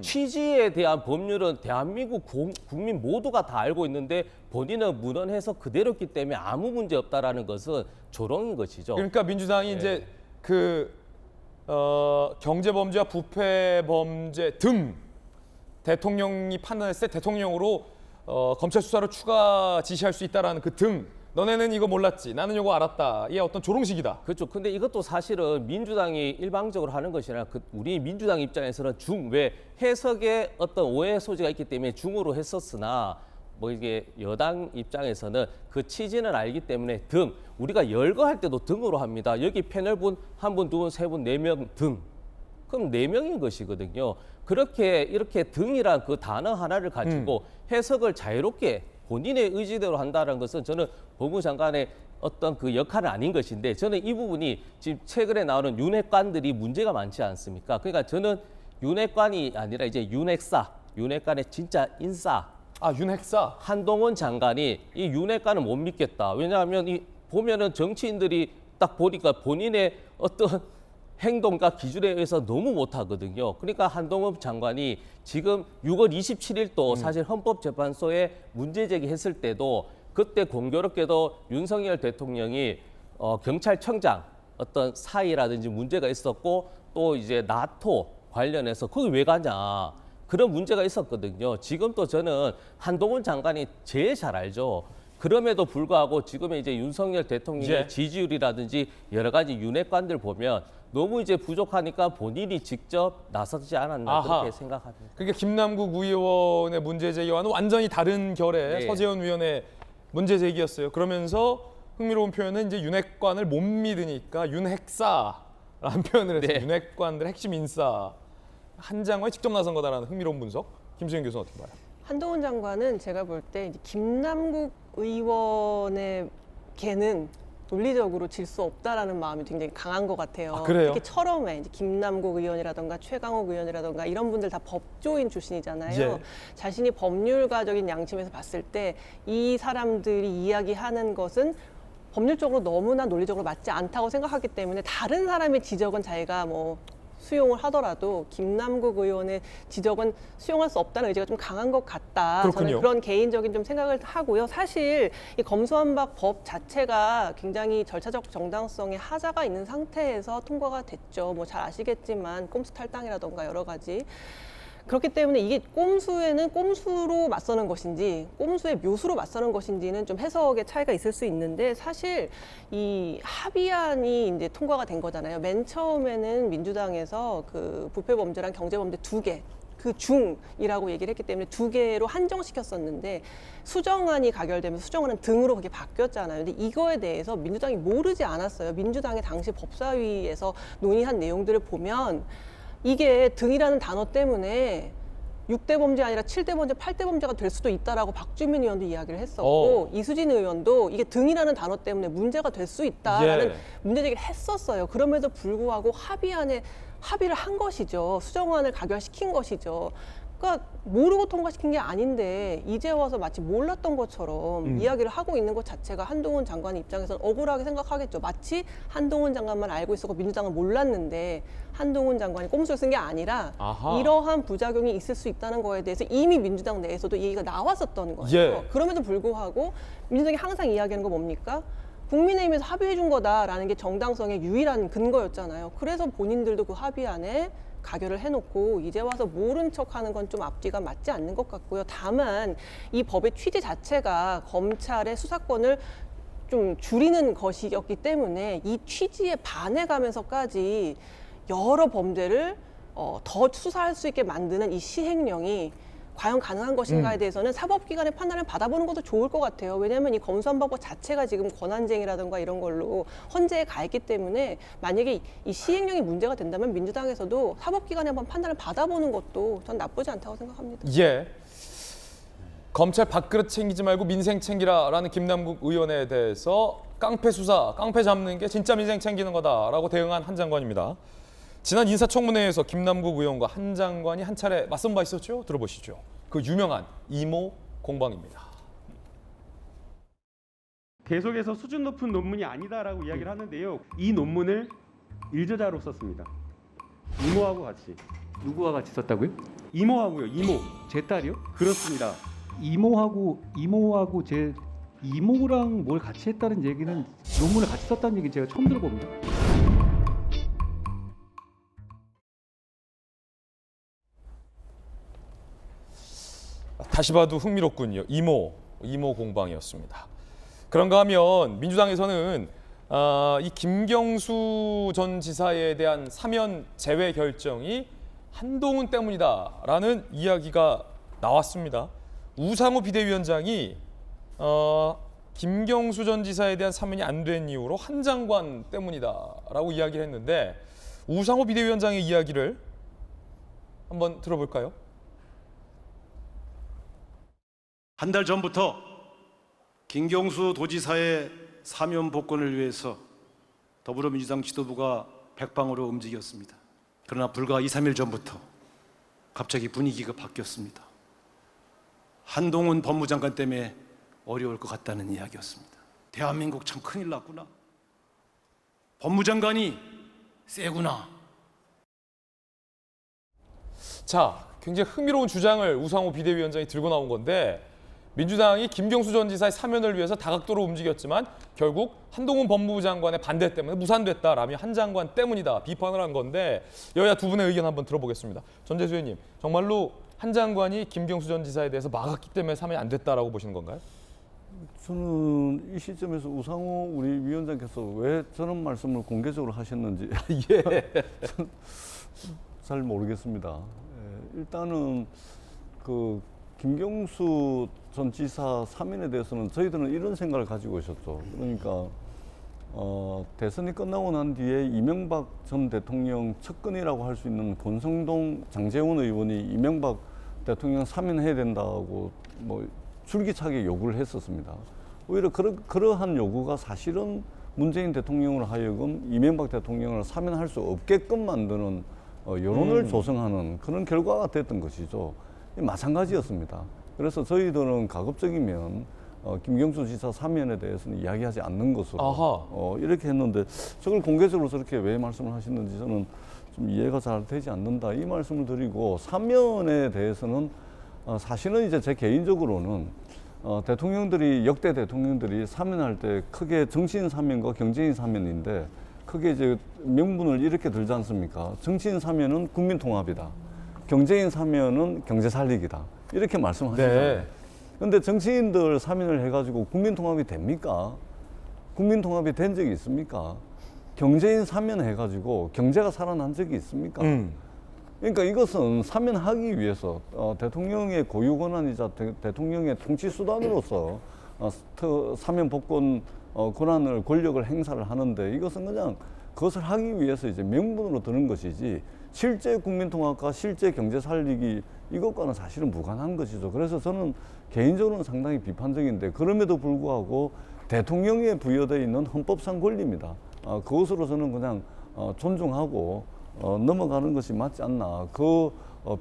취지에 대한 법률은 대한민국 국민 모두가 다 알고 있는데 본인은 문헌해서 그대로였기 때문에 아무 문제 없다라는 것은 조롱인 것이죠. 그러니까 민주당이 이제 경제범죄와 부패범죄 등 대통령이 판단했을 때 대통령으로 검찰 수사를 추가 지시할 수 있다라는 그 등. 너네는 이거 몰랐지, 나는 이거 알았다. 이게 어떤 조롱식이다. 그렇죠. 근데 이것도 사실은 민주당이 일방적으로 하는 것이 아니라 우리 민주당 입장에서는 왜 해석에 어떤 오해 소지가 있기 때문에 중으로 했었으나 이게 여당 입장에서는 그 취지는 알기 때문에 등, 우리가 열거할 때도 등으로 합니다. 여기 패널분 1분, 2분, 3분, 4명 등. 그럼 4명인 것이거든요. 이렇게 등이란 그 단어 하나를 가지고 해석을 자유롭게 본인의 의지대로 한다는 것은 저는 법무장관의 어떤 그 역할은 아닌 것인데 저는 이 부분이 지금 최근에 나오는 윤핵관들이 문제가 많지 않습니까? 그러니까 저는 윤핵관이 아니라 이제 윤핵관의 진짜 인싸. 윤핵사? 한동훈 장관이 이 윤핵관을 못 믿겠다. 왜냐하면 보면은 정치인들이 딱 보니까 본인의 어떤 행동과 기준에 의해서 너무 못하거든요. 그러니까 한동훈 장관이 지금 6월 27일도 사실 헌법재판소에 문제 제기했을 때도 그때 공교롭게도 윤석열 대통령이 경찰청장 어떤 사의라든지 문제가 있었고 또 이제 나토 관련해서 거기 왜 가냐 그런 문제가 있었거든요. 지금 또 저는 한동훈 장관이 제일 잘 알죠. 그럼에도 불구하고 지금 이제 윤석열 대통령의 지지율이라든지 여러 가지 윤핵관들 보면 너무 이제 부족하니까 본인이 직접 나서지 않았나 그렇게 생각합니다. 그러니까 김남국 의원의 문제 제기와는 완전히 다른 결의 서재현 의원의 문제 제기였어요. 그러면서 흥미로운 표현은 이제 윤핵관을 못 믿으니까 윤핵사라는 표현을 했어요. 윤핵관들 핵심 인싸 한 장관이 직접 나선 거다라는 흥미로운 분석. 김수현 교수는 어떻게 봐요? 한동훈 장관은 제가 볼 때 김남국 의원의 걔는 논리적으로 질 수 없다라는 마음이 굉장히 강한 것 같아요. 그래요? 특히 철험에 이제 김남국 의원이라든가 최강욱 의원이라든가 이런 분들 다 법조인 출신이잖아요. 자신이 법률가적인 양심에서 봤을 때 이 사람들이 이야기하는 것은 법률적으로 너무나 논리적으로 맞지 않다고 생각하기 때문에 다른 사람의 지적은 자기가 수용을 하더라도 김남국 의원의 지적은 수용할 수 없다는 의지가 좀 강한 것 같다. 그렇군요. 저는 그런 개인적인 좀 생각을 하고요. 사실 이 검수완박 법 자체가 굉장히 절차적 정당성에 하자가 있는 상태에서 통과가 됐죠. 잘 아시겠지만 꼼수 탈당이라던가 여러 가지. 그렇기 때문에 이게 꼼수에는 꼼수로 맞서는 것인지 꼼수의 묘수로 맞서는 것인지는 좀 해석의 차이가 있을 수 있는데 사실 이 합의안이 이제 통과가 된 거잖아요. 맨 처음에는 민주당에서 그 부패범죄랑 경제범죄 2개 그 중이라고 얘기를 했기 때문에 2개로 한정시켰었는데 수정안이 가결되면서 수정안은 등으로 그게 바뀌었잖아요. 근데 이거에 대해서 민주당이 모르지 않았어요. 민주당이 당시 법사위에서 논의한 내용들을 보면 이게 등이라는 단어 때문에 6대 범죄 아니라 7대 범죄, 8대 범죄가 될 수도 있다라고 박주민 의원도 이야기를 했었고 이수진 의원도 이게 등이라는 단어 때문에 문제가 될 수 있다라는 문제 제기를 했었어요. 그럼에도 불구하고 합의안에 합의를 한 것이죠. 수정안을 가결시킨 것이죠. 그러니까 모르고 통과시킨 게 아닌데 이제 와서 마치 몰랐던 것처럼 이야기를 하고 있는 것 자체가 한동훈 장관 입장에서는 억울하게 생각하겠죠. 마치 한동훈 장관만 알고 있었고 민주당은 몰랐는데 한동훈 장관이 꼼수를 쓴 게 아니라 이러한 부작용이 있을 수 있다는 거에 대해서 이미 민주당 내에서도 얘기가 나왔었던 거예요. 그럼에도 불구하고 민주당이 항상 이야기하는 거 뭡니까? 국민의힘에서 합의해 준 거다라는 게 정당성의 유일한 근거였잖아요. 그래서 본인들도 그 합의안에 가결을 해놓고 이제 와서 모른 척하는 건 좀 앞뒤가 맞지 않는 것 같고요. 다만 이 법의 취지 자체가 검찰의 수사권을 좀 줄이는 것이었기 때문에 이 취지에 반해가면서까지 여러 범죄를 더 수사할 수 있게 만드는 이 시행령이 과연 가능한 것인가에 대해서는 사법기관의 판단을 받아보는 것도 좋을 것 같아요. 왜냐하면 이 검수완박법 자체가 지금 권한쟁의라든가 이런 걸로 헌재에 가 있기 때문에 만약에 이 시행령이 문제가 된다면 민주당에서도 사법기관에 한번 판단을 받아보는 것도 전 나쁘지 않다고 생각합니다. 검찰 밥그릇 챙기지 말고 민생 챙기라라는 김남국 의원에 대해서 깡패 수사, 깡패 잡는 게 진짜 민생 챙기는 거다라고 대응한 한 장관입니다. 지난 인사청문회에서 김남국 의원과 한 장관이 한 차례 맞선 바 있었죠? 들어보시죠. 그 유명한 이모 공방입니다. 계속해서 수준 높은 논문이 아니다라고 이야기를 하는데요. 이 논문을 일저자로 썼습니다. 이모하고 같이. 누구와 같이 썼다고요? 이모하고요. 이모. 제 딸이요? 그렇습니다. 이모하고 제 이모랑 뭘 같이 했다는 얘기는 논문을 같이 썼다는 얘기 제가 처음 들어봅니다. 다시 봐도 흥미롭군요. 이모 공방이었습니다. 그런가 하면 민주당에서는 이 김경수 전 지사에 대한 사면 제외 결정이 한동훈 때문이다라는 이야기가 나왔습니다. 우상호 비대위원장이 김경수 전 지사에 대한 사면이 안 된 이유로 한 장관 때문이다라고 이야기를 했는데 우상호 비대위원장의 이야기를 한번 들어볼까요? 한 달 전부터 김경수 도지사의 사면 복권을 위해서 더불어민주당 지도부가 백방으로 움직였습니다. 그러나 불과 2, 3일 전부터 갑자기 분위기가 바뀌었습니다. 한동훈 법무장관 때문에 어려울 것 같다는 이야기였습니다. 대한민국 참 큰일 났구나. 법무장관이 세구나. 자, 굉장히 흥미로운 주장을 우상호 비대위원장이 들고 나온 건데 민주당이 김경수 전 지사의 사면을 위해서 다각도로 움직였지만 결국 한동훈 법무부 장관의 반대 때문에 무산됐다라며 한 장관 때문이다 비판을 한 건데 여야 두 분의 의견 한번 들어보겠습니다. 전재수 의원님, 정말로 한 장관이 김경수 전 지사에 대해서 막았기 때문에 사면이 안 됐다라고 보시는 건가요? 저는 이 시점에서 우상호 우리 위원장께서 왜 저런 말씀을 공개적으로 하셨는지 잘 모르겠습니다. 일단은 그 김경수 전 지사 사면에 대해서는 저희들은 이런 생각을 가지고 있었죠. 그러니까 대선이 끝나고 난 뒤에 이명박 전 대통령 측근이라고 할 수 있는 권성동, 장제원 의원이 이명박 대통령 사면해야 된다고 뭐 줄기차게 요구를 했었습니다. 오히려 그러한 요구가 사실은 문재인 대통령으로 하여금 이명박 대통령을 사면할 수 없게끔 만드는 여론을 조성하는 그런 결과가 됐던 것이죠. 마찬가지였습니다. 그래서 저희들은 가급적이면 김경수 지사 사면에 대해서는 이야기하지 않는 것으로 이렇게 했는데 저걸 공개적으로 저렇게 왜 말씀을 하시는지 저는 좀 이해가 잘 되지 않는다 이 말씀을 드리고 사면에 대해서는 사실은 이제 제 개인적으로는 대통령들이 역대 대통령들이 사면할 때 크게 정치인 사면과 경제인 사면인데 크게 이제 명분을 이렇게 들지 않습니까? 정치인 사면은 국민 통합이다. 경제인 사면은 경제 살리기다. 이렇게 말씀하시잖아요. 근데 정치인들 사면을 해가지고 국민통합이 됩니까? 국민통합이 된 적이 있습니까? 경제인 사면 해가지고 경제가 살아난 적이 있습니까? 그러니까 이것은 사면하기 위해서 대통령의 고유 권한이자 대통령의 통치 수단으로서 사면 복권 권한을 권력을 행사를 하는데 이것은 그냥 그것을 하기 위해서 이제 명분으로 드는 것이지 실제 국민통합과 실제 경제 살리기 이것과는 사실은 무관한 것이죠. 그래서 저는 개인적으로는 상당히 비판적인데 그럼에도 불구하고 대통령에 부여되어 있는 헌법상 권리입니다. 그것으로 저는 그냥 존중하고 넘어가는 것이 맞지 않나. 그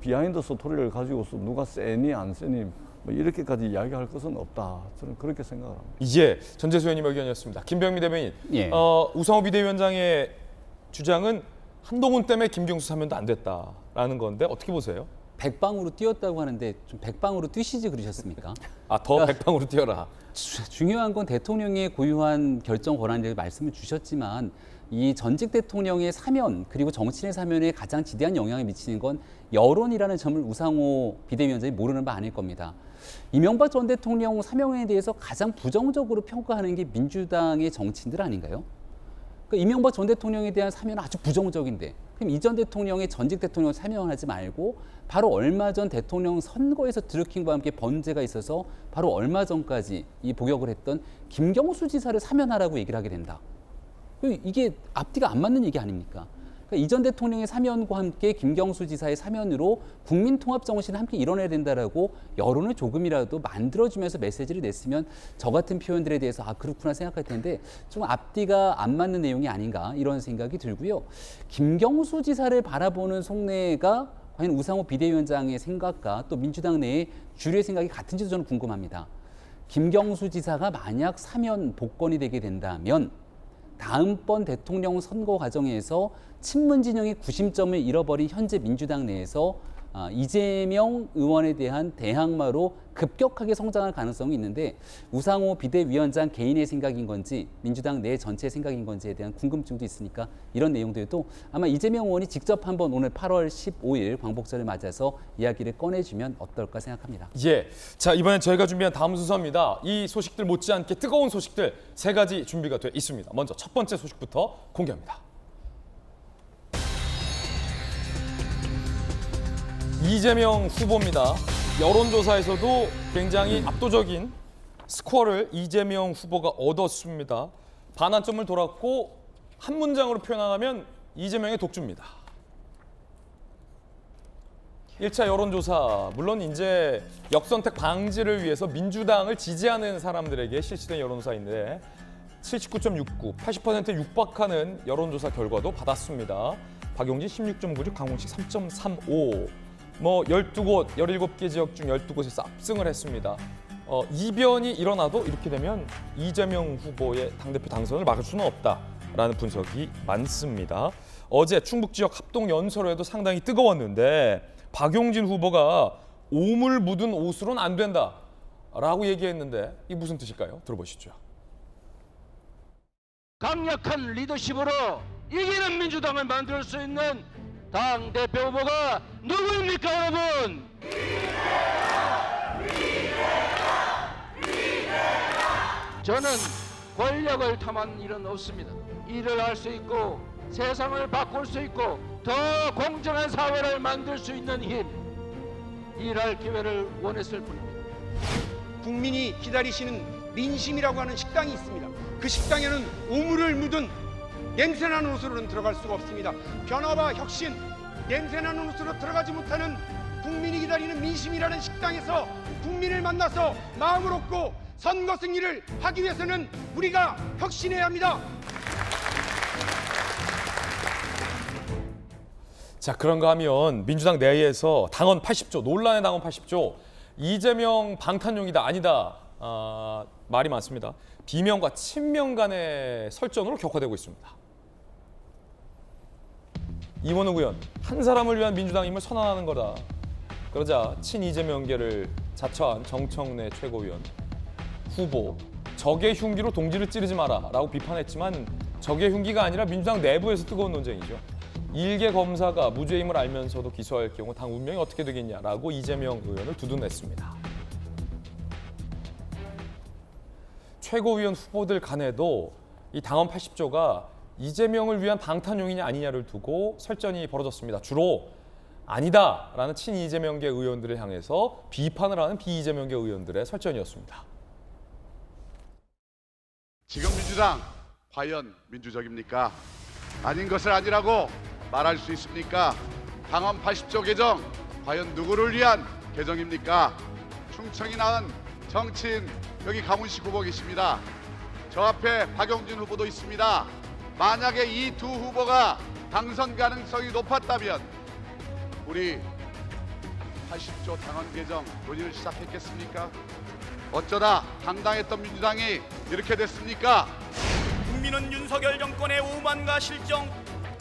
비하인드 스토리를 가지고서 누가 세니 안 세니 뭐 이렇게까지 이야기할 것은 없다. 저는 그렇게 생각합니다. 이제 전재수 의원님 의견이었습니다. 김병미 대변인, 예. 우상호 비대위원장의 주장은 한동훈 때문에 김경수 사면도 안 됐다라는 건데 어떻게 보세요? 백방으로 뛰었다고 하는데 좀 백방으로 뛰시지 그러셨습니까? 더 백방으로 뛰어라. 중요한 건 대통령의 고유한 결정 권한을 말씀을 주셨지만 이 전직 대통령의 사면 그리고 정치인의 사면에 가장 지대한 영향을 미치는 건 여론이라는 점을 우상호 비대위원장이 모르는 바 아닐 겁니다. 이명박 전 대통령 사면에 대해서 가장 부정적으로 평가하는 게 민주당의 정치인들 아닌가요? 그러니까 이명박 전 대통령에 대한 사면은 아주 부정적인데 그럼 이 전 대통령의 전직 대통령 사면하지 말고 바로 얼마 전 대통령 선거에서 드루킹과 함께 번제가 있어서 바로 얼마 전까지 이 복역을 했던 김경수 지사를 사면하라고 얘기를 하게 된다. 이게 앞뒤가 안 맞는 얘기 아닙니까? 그러니까 이 전 대통령의 사면과 함께 김경수 지사의 사면으로 국민통합 정신을 함께 이뤄내야 된다라고 여론을 조금이라도 만들어주면서 메시지를 냈으면 저 같은 표현들에 대해서 그렇구나 생각할 텐데 좀 앞뒤가 안 맞는 내용이 아닌가 이런 생각이 들고요. 김경수 지사를 바라보는 속내가 과연 우상호 비대위원장의 생각과 또 민주당 내의 주류의 생각이 같은지도 저는 궁금합니다. 김경수 지사가 만약 사면 복권이 되게 된다면 다음번 대통령 선거 과정에서 친문 진영의 구심점을 잃어버린 현재 민주당 내에서 이재명 의원에 대한 대항마로 급격하게 성장할 가능성이 있는데 우상호 비대위원장 개인의 생각인 건지 민주당 내 전체의 생각인 건지에 대한 궁금증도 있으니까 이런 내용들도 아마 이재명 의원이 직접 한번 오늘 8월 15일 광복절을 맞아서 이야기를 꺼내주면 어떨까 생각합니다. 예, 자 이번엔 저희가 준비한 다음 순서입니다. 이 소식들 못지않게 뜨거운 소식들 3가지 준비가 돼 있습니다. 먼저 첫 번째 소식부터 공개합니다. 이재명 후보입니다. 여론조사에서도 굉장히 압도적인 스코어를 이재명 후보가 얻었습니다. 반환점을 돌았고 한 문장으로 표현하면 이재명의 독주입니다. 1차 여론조사, 물론 이제 역선택 방지를 위해서 민주당을 지지하는 사람들에게 실시된 여론조사인데 79.69, 80%에 육박하는 여론조사 결과도 받았습니다. 박용진 16.96, 강훈식 3.35. 12곳, 17개 지역 중 12곳에서 압승을 했습니다. 이변이 일어나도 이렇게 되면 이재명 후보의 당대표 당선을 막을 수는 없다라는 분석이 많습니다. 어제 충북 지역 합동연설에도 상당히 뜨거웠는데 박용진 후보가 오물 묻은 옷으로는 안 된다라고 얘기했는데 이게 무슨 뜻일까요? 들어보시죠. 강력한 리더십으로 이기는 민주당을 만들 수 있는 당대표 후보가 누구입니까, 여러분? 저는 권력을 탐하는 일은 없습니다. 일을 할 수 있고 세상을 바꿀 수 있고 더 공정한 사회를 만들 수 있는 힘, 일할 기회를 원했을 뿐입니다. 국민이 기다리시는 민심이라고 하는 식당이 있습니다. 그 식당에는 오물을 묻은 냄새나는 옷으로는 들어갈 수가 없습니다. 변화와 혁신, 냄새나는 옷으로 들어가지 못하는 국민이 기다리는 민심이라는 식당에서 국민을 만나서 마음을 얻고 선거 승리를 하기 위해서는 우리가 혁신해야 합니다. 자, 그런가 하면 민주당 내에서 당원 80조, 논란의 당원 80조, 이재명 방탄용이다, 아니다 말이 많습니다. 비명과 친명 간의 설전으로 격화되고 있습니다. 이원욱 의원, 한 사람을 위한 민주당임을 선언하는 거다. 그러자 친이재명계를 자처한 정청래 최고위원, 후보, 적의 흉기로 동지를 찌르지 마라 라고 비판했지만 적의 흉기가 아니라 민주당 내부에서 뜨거운 논쟁이죠. 일개 검사가 무죄임을 알면서도 기소할 경우 당 운명이 어떻게 되겠냐라고 이재명 의원을 두둔했습니다. 최고위원 후보들 간에도 이 당헌 80조가 이재명을 위한 방탄용이냐 아니냐를 두고 설전이 벌어졌습니다. 주로 아니다라는 친이재명계 의원들을 향해서 비판을 하는 비이재명계 의원들의 설전이었습니다. 지금 민주당 과연 민주적입니까? 아닌 것을 아니라고 말할 수 있습니까? 당헌 80조 개정 과연 누구를 위한 개정입니까? 충청이 낳은 정치인 여기 강훈식 후보 계십니다. 저 앞에 박용진 후보도 있습니다. 만약에 이 두 후보가 당선 가능성이 높았다면 우리 80조 당헌 개정 논의를 시작했겠습니까? 어쩌다 당당했던 민주당이 이렇게 됐습니까? 국민은 윤석열 정권의 오만과 실정,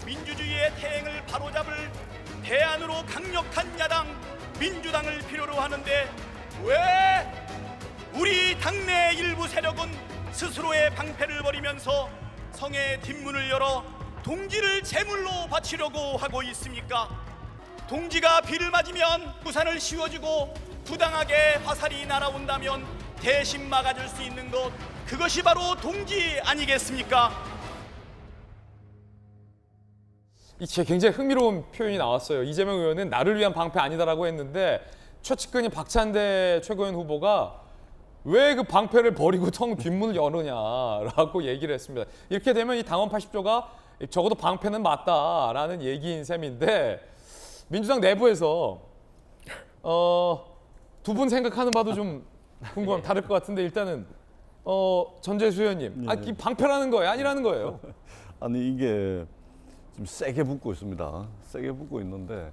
민주주의의 태행을 바로잡을 대안으로 강력한 야당 민주당을 필요로 하는데 왜 우리 당내 일부 세력은 스스로의 방패를 벌이면서 성의 뒷문을 열어 동지를 제물로 바치려고 하고 있습니까? 동지가 비를 맞으면 우산을 씌워주고 부당하게 화살이 날아온다면 대신 막아줄 수 있는 것, 그것이 바로 동지 아니겠습니까? 이 굉장히 흥미로운 표현이 나왔어요. 이재명 의원은 나를 위한 방패 아니다라고 했는데 최측근인 박찬대 최고위원 후보가 왜 그 방패를 버리고 텅 뒷문을 여느냐라고 얘기를 했습니다. 이렇게 되면 이 당헌 80조가 적어도 방패는 맞다라는 얘기인 셈인데 민주당 내부에서 두 분 생각하는 바도 좀 궁금하면 다를 것 같은데 일단은 전재수 의원님, 이 방패라는 거예요? 아니라는 거예요? 아니 이게 좀 세게 붙고 있습니다. 세게 붙고 있는데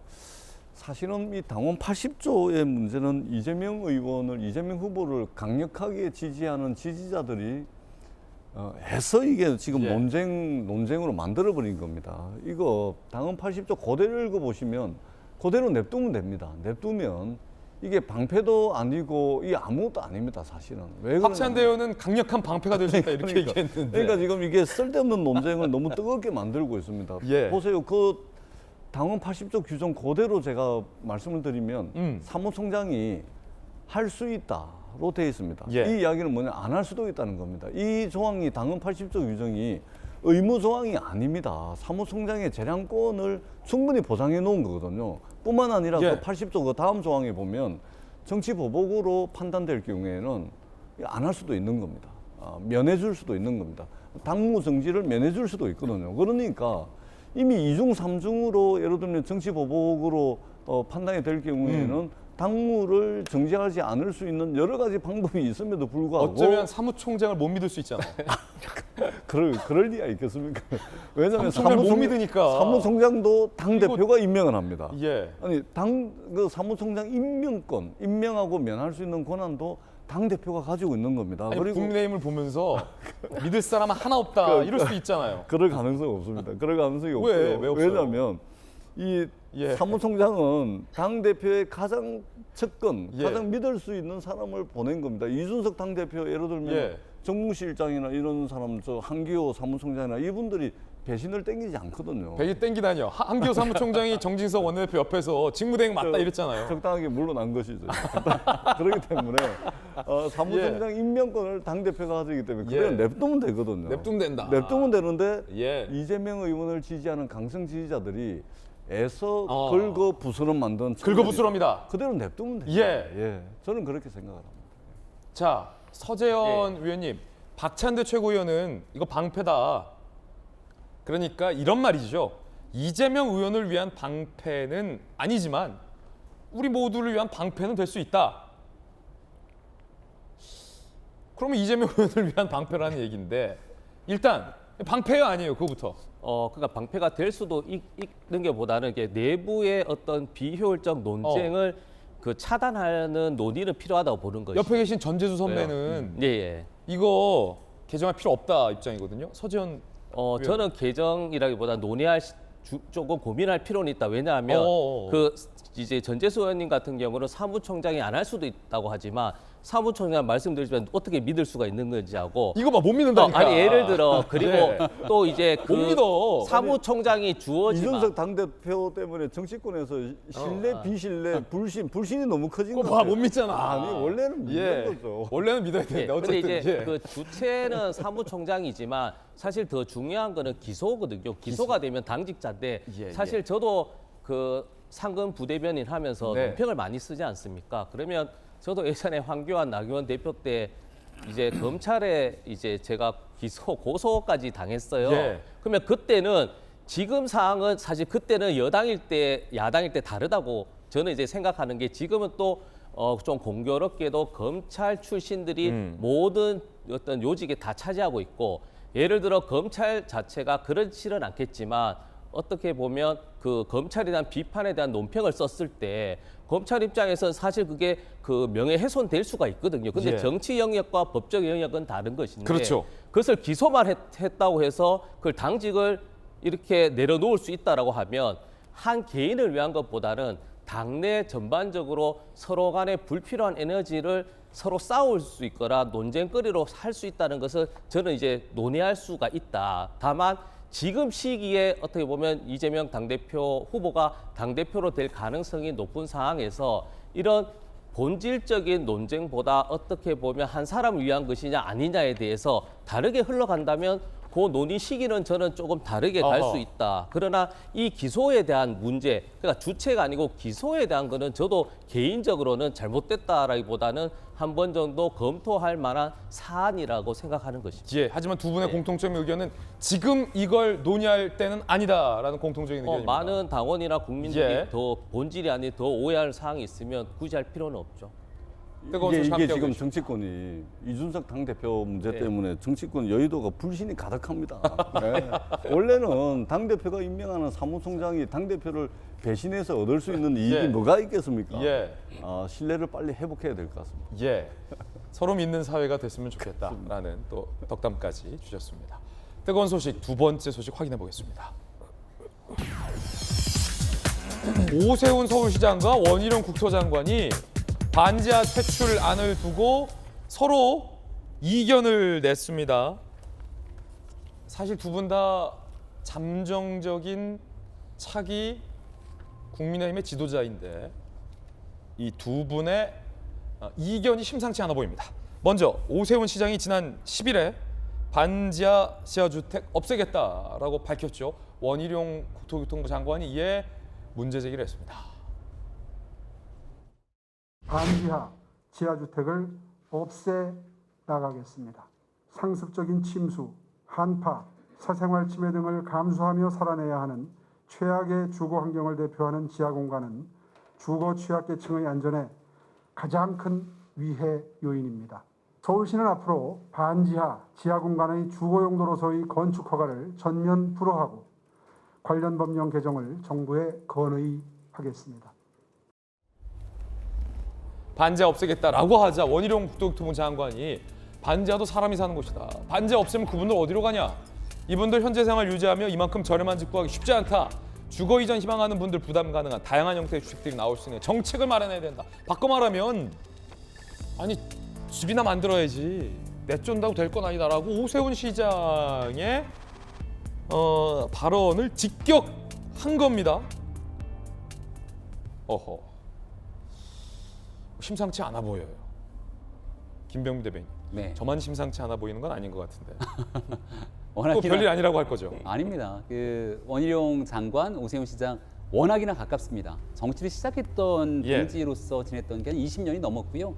사실은 이 당헌 80조의 문제는 이재명 후보를 강력하게 지지하는 지지자들이 해서 이게 지금 논쟁으로 만들어버린 겁니다. 이거 당헌 80조 그대로 읽어보시면 그대로 냅두면 됩니다. 냅두면 이게 방패도 아니고 이게 아무것도 아닙니다, 사실은. 왜 박찬대 의원은 강력한 방패가 될 수 있다 이렇게 얘기했는데. 그러니까 지금 이게 쓸데없는 논쟁을 너무 뜨겁게 만들고 있습니다. 보세요, 그 당헌 80조 규정 그대로 제가 말씀을 드리면 사무총장이 할 수 있다로 되어 있습니다. 이 이야기는 뭐냐, 안 할 수도 있다는 겁니다. 이 조항이 당헌 80조 규정이 의무 조항이 아닙니다. 사무총장의 재량권을 충분히 보장해 놓은 거거든요. 뿐만 아니라 그 80조 그 다음 조항에 보면 정치보복으로 판단될 경우에는 안 할 수도 있는 겁니다. 면해 줄 수도 있는 겁니다. 당무 정지를 면해 줄 수도 있거든요. 그러니까 이미 2중, 3중으로 예를 들면 정치보복으로 판단이 될 경우에는 당무를 정지하지 않을 수 있는 여러 가지 방법이 있음에도 불구하고 어쩌면 사무총장을 못 믿을 수 있잖아요. 그럴 리가 있겠습니까? 왜냐하면 사무총장을 못 믿으니까. 사무총장도 당대표가 임명을 합니다. 아니 그 사무총장 임명하고 면할 수 있는 권한도 당대표가 가지고 있는 겁니다. 아니, 그리고 국민의힘을 보면서 믿을 사람 하나 없다 이럴 수도 있잖아요. 그럴 가능성이 없습니다. 그럴 가능성이 없고요. 왜 없어요? 왜냐하면 이 사무총장은 당대표의 가장 측근, 가장 믿을 수 있는 사람을 보낸 겁니다. 이준석 당대표 예를 들면 정무실장이나 이런 사람, 저 한기호 사무총장이나 이분들이 배신을 땡기지 않거든요. 배신 땡기다니요. 한기호 사무총장이 정진석 원내대표 옆에서 직무대행 맞다 이랬잖아요. 적당하게 물러난 것이죠. 그렇기 때문에 사무총장 임명권을 당대표가 가지기 때문에 그대로 냅두면 되거든요. 냅두면 된다. 냅두면 되는데 이재명 의원을 지지하는 강성 지지자들이 애써 긁어부스럼 만든 긁어부스럼이다. 그대로 냅두면 됩니다. 저는 그렇게 생각합니다. 자, 서재현 위원님, 박찬대 최고위원은 이거 방패다. 그러니까 이런 말이죠. 이재명 의원을 위한 방패는 아니지만 우리 모두를 위한 방패는 될 수 있다. 그러면 이재명 의원을 위한 방패라는 얘기인데 일단 방패요 아니에요? 그거부터. 그러니까 방패가 될 수도 있는 게 보다는 이게 내부의 어떤 비효율적 논쟁을 그 차단하는 논의는 필요하다고 보는 거죠. 옆에 계신 전재수 선배는 이거 개정할 필요 없다 입장이거든요. 서재현 저는 개정이라기보다 논의할 조금 고민할 필요는 있다. 왜냐하면 그 이제 전재수 의원님 같은 경우는 사무총장이 안 할 수도 있다고 하지만 사무총장 말씀드리지만 어떻게 믿을 수가 있는 건지 하고 이거 봐 못 믿는다니까. 아니 예를 들어 그리고 네. 또 이제 그 못 믿어. 사무총장이 주어지만 이준석 당대표 때문에 정치권에서 신뢰, 비신뢰, 불신이 너무 커진 그거 거예요. 봐, 못 믿잖아. 아니 원래는 믿는 거죠. 원래는 믿어야 되는데 근데 어쨌든 이제 그 주체는 사무총장이지만 사실 더 중요한 거는 기소거든요. 기소가 되면 당직자인데 사실 저도 그 상근 부대변인 하면서 논평을 많이 쓰지 않습니까? 그러면 저도 예전에 황교안, 나경원 대표 때 이제 검찰에 이제 제가 고소까지 당했어요. 그러면 그때는 지금 상황은 사실 그때는 여당일 때 야당일 때 다르다고 저는 이제 생각하는 게 지금은 또 좀 공교롭게도 검찰 출신들이 모든 어떤 요직에 다 차지하고 있고 예를 들어 검찰 자체가 그렇지는 않겠지만 어떻게 보면 그 검찰에 대한 비판에 대한 논평을 썼을 때 검찰 입장에서는 사실 그게 그 명예훼손될 수가 있거든요. 근데 정치 영역과 법적 영역은 다른 것인데 그렇죠. 그것을 기소만 했다고 해서 그걸 당직을 이렇게 내려놓을 수 있다라고 하면 한 개인을 위한 것보다는 당내 전반적으로 서로 간에 불필요한 에너지를 서로 싸울 수 있거나 논쟁거리로 할 수 있다는 것을 저는 이제 논의할 수가 있다. 다만 지금 시기에 어떻게 보면 이재명 당대표 후보가 당대표로 될 가능성이 높은 상황에서 이런 본질적인 논쟁보다 어떻게 보면 한 사람을 위한 것이냐 아니냐에 대해서 다르게 흘러간다면 그 논의 시기는 저는 조금 다르게 갈 수 있다. 그러나 이 기소에 대한 문제, 그러니까 주체가 아니고 기소에 대한 거는 저도 개인적으로는 잘못됐다라기보다는 한 번 정도 검토할 만한 사안이라고 생각하는 것입니다. 하지만 두 분의 공통적인 의견은 지금 이걸 논의할 때는 아니다라는 공통적인 의견입니다. 많은 당원이나 국민들이 더 본질이 아닌 더 오해할 사항이 있으면 굳이 할 필요는 없죠. 이게 지금 정치권이 이준석 당대표 문제 때문에 정치권 여의도가 불신이 가득합니다. 원래는 당대표가 임명하는 사무총장이 당대표를 배신해서 얻을 수 있는 이익이 뭐가 있겠습니까? 신뢰를 빨리 회복해야 될 것 같습니다. 서로 믿는 사회가 됐으면 좋겠다라는 또 덕담까지 주셨습니다. 뜨거운 소식 두 번째 소식 확인해 보겠습니다. 오세훈 서울시장과 원희룡 국토장관이 반지하 퇴출안을 두고 서로 이견을 냈습니다. 사실 두 분 다 잠정적인 차기 국민의힘의 지도자인데 이 두 분의 이견이 심상치 않아 보입니다. 먼저 오세훈 시장이 지난 10일에 반지하 지하주택 없애겠다라고 밝혔죠. 원희룡 국토교통부 장관이 이에 문제 제기를 했습니다. 반지하 지하주택을 없애 나가겠습니다. 상습적인 침수, 한파, 사생활 침해 등을 감수하며 살아내야 하는 최악의 주거 환경을 대표하는 지하 공간은 주거 취약계층의 안전에 가장 큰 위해 요인입니다. 서울시는 앞으로 반지하 지하 공간의 주거 용도로서의 건축 허가를 전면 불허하고 관련 법령 개정을 정부에 건의하겠습니다. 반지하 없애겠다라고 하자 원희룡 국토교통부 장관이 반지하도 사람이 사는 곳이다. 반지하 없애면 그분들 어디로 가냐? 이분들 현재 생활 유지하며 이만큼 저렴한 집 구하기 쉽지 않다. 주거 이전 희망하는 분들 부담 가능한 다양한 형태의 주택들이 나올 수 있는 정책을 마련해야 된다. 바꿔 말하면 아니 집이나 만들어야지 내쫓는다고 될 건 아니다라고 오세훈 시장의 발언을 직격한 겁니다. 어허. 심상치 않아 보여요. 김병무 대변인. 저만 심상치 않아 보이는 건 아닌 것 같은데. 또 별일 아니라고 할 거죠? 아닙니다. 그 원희룡 장관, 오세훈 시장 워낙이나 가깝습니다. 정치를 시작했던 동지로서 지냈던 게 한 20년이 넘었고요.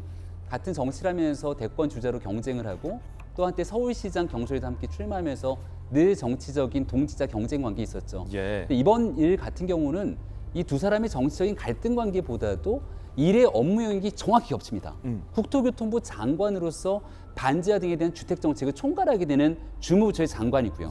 같은 정치를 하면서 대권 주자로 경쟁을 하고 또 한때 서울시장 경선에도 함께 출마하면서 늘 정치적인 동지자 경쟁 관계에 있었죠. 근데 이번 일 같은 경우는 이 두 사람의 정치적인 갈등 관계보다도 일의 업무 영역이 정확히 겹칩니다. 국토교통부 장관으로서 반지하 등에 대한 주택 정책을 총괄하게 되는 주무부처의 장관이고요.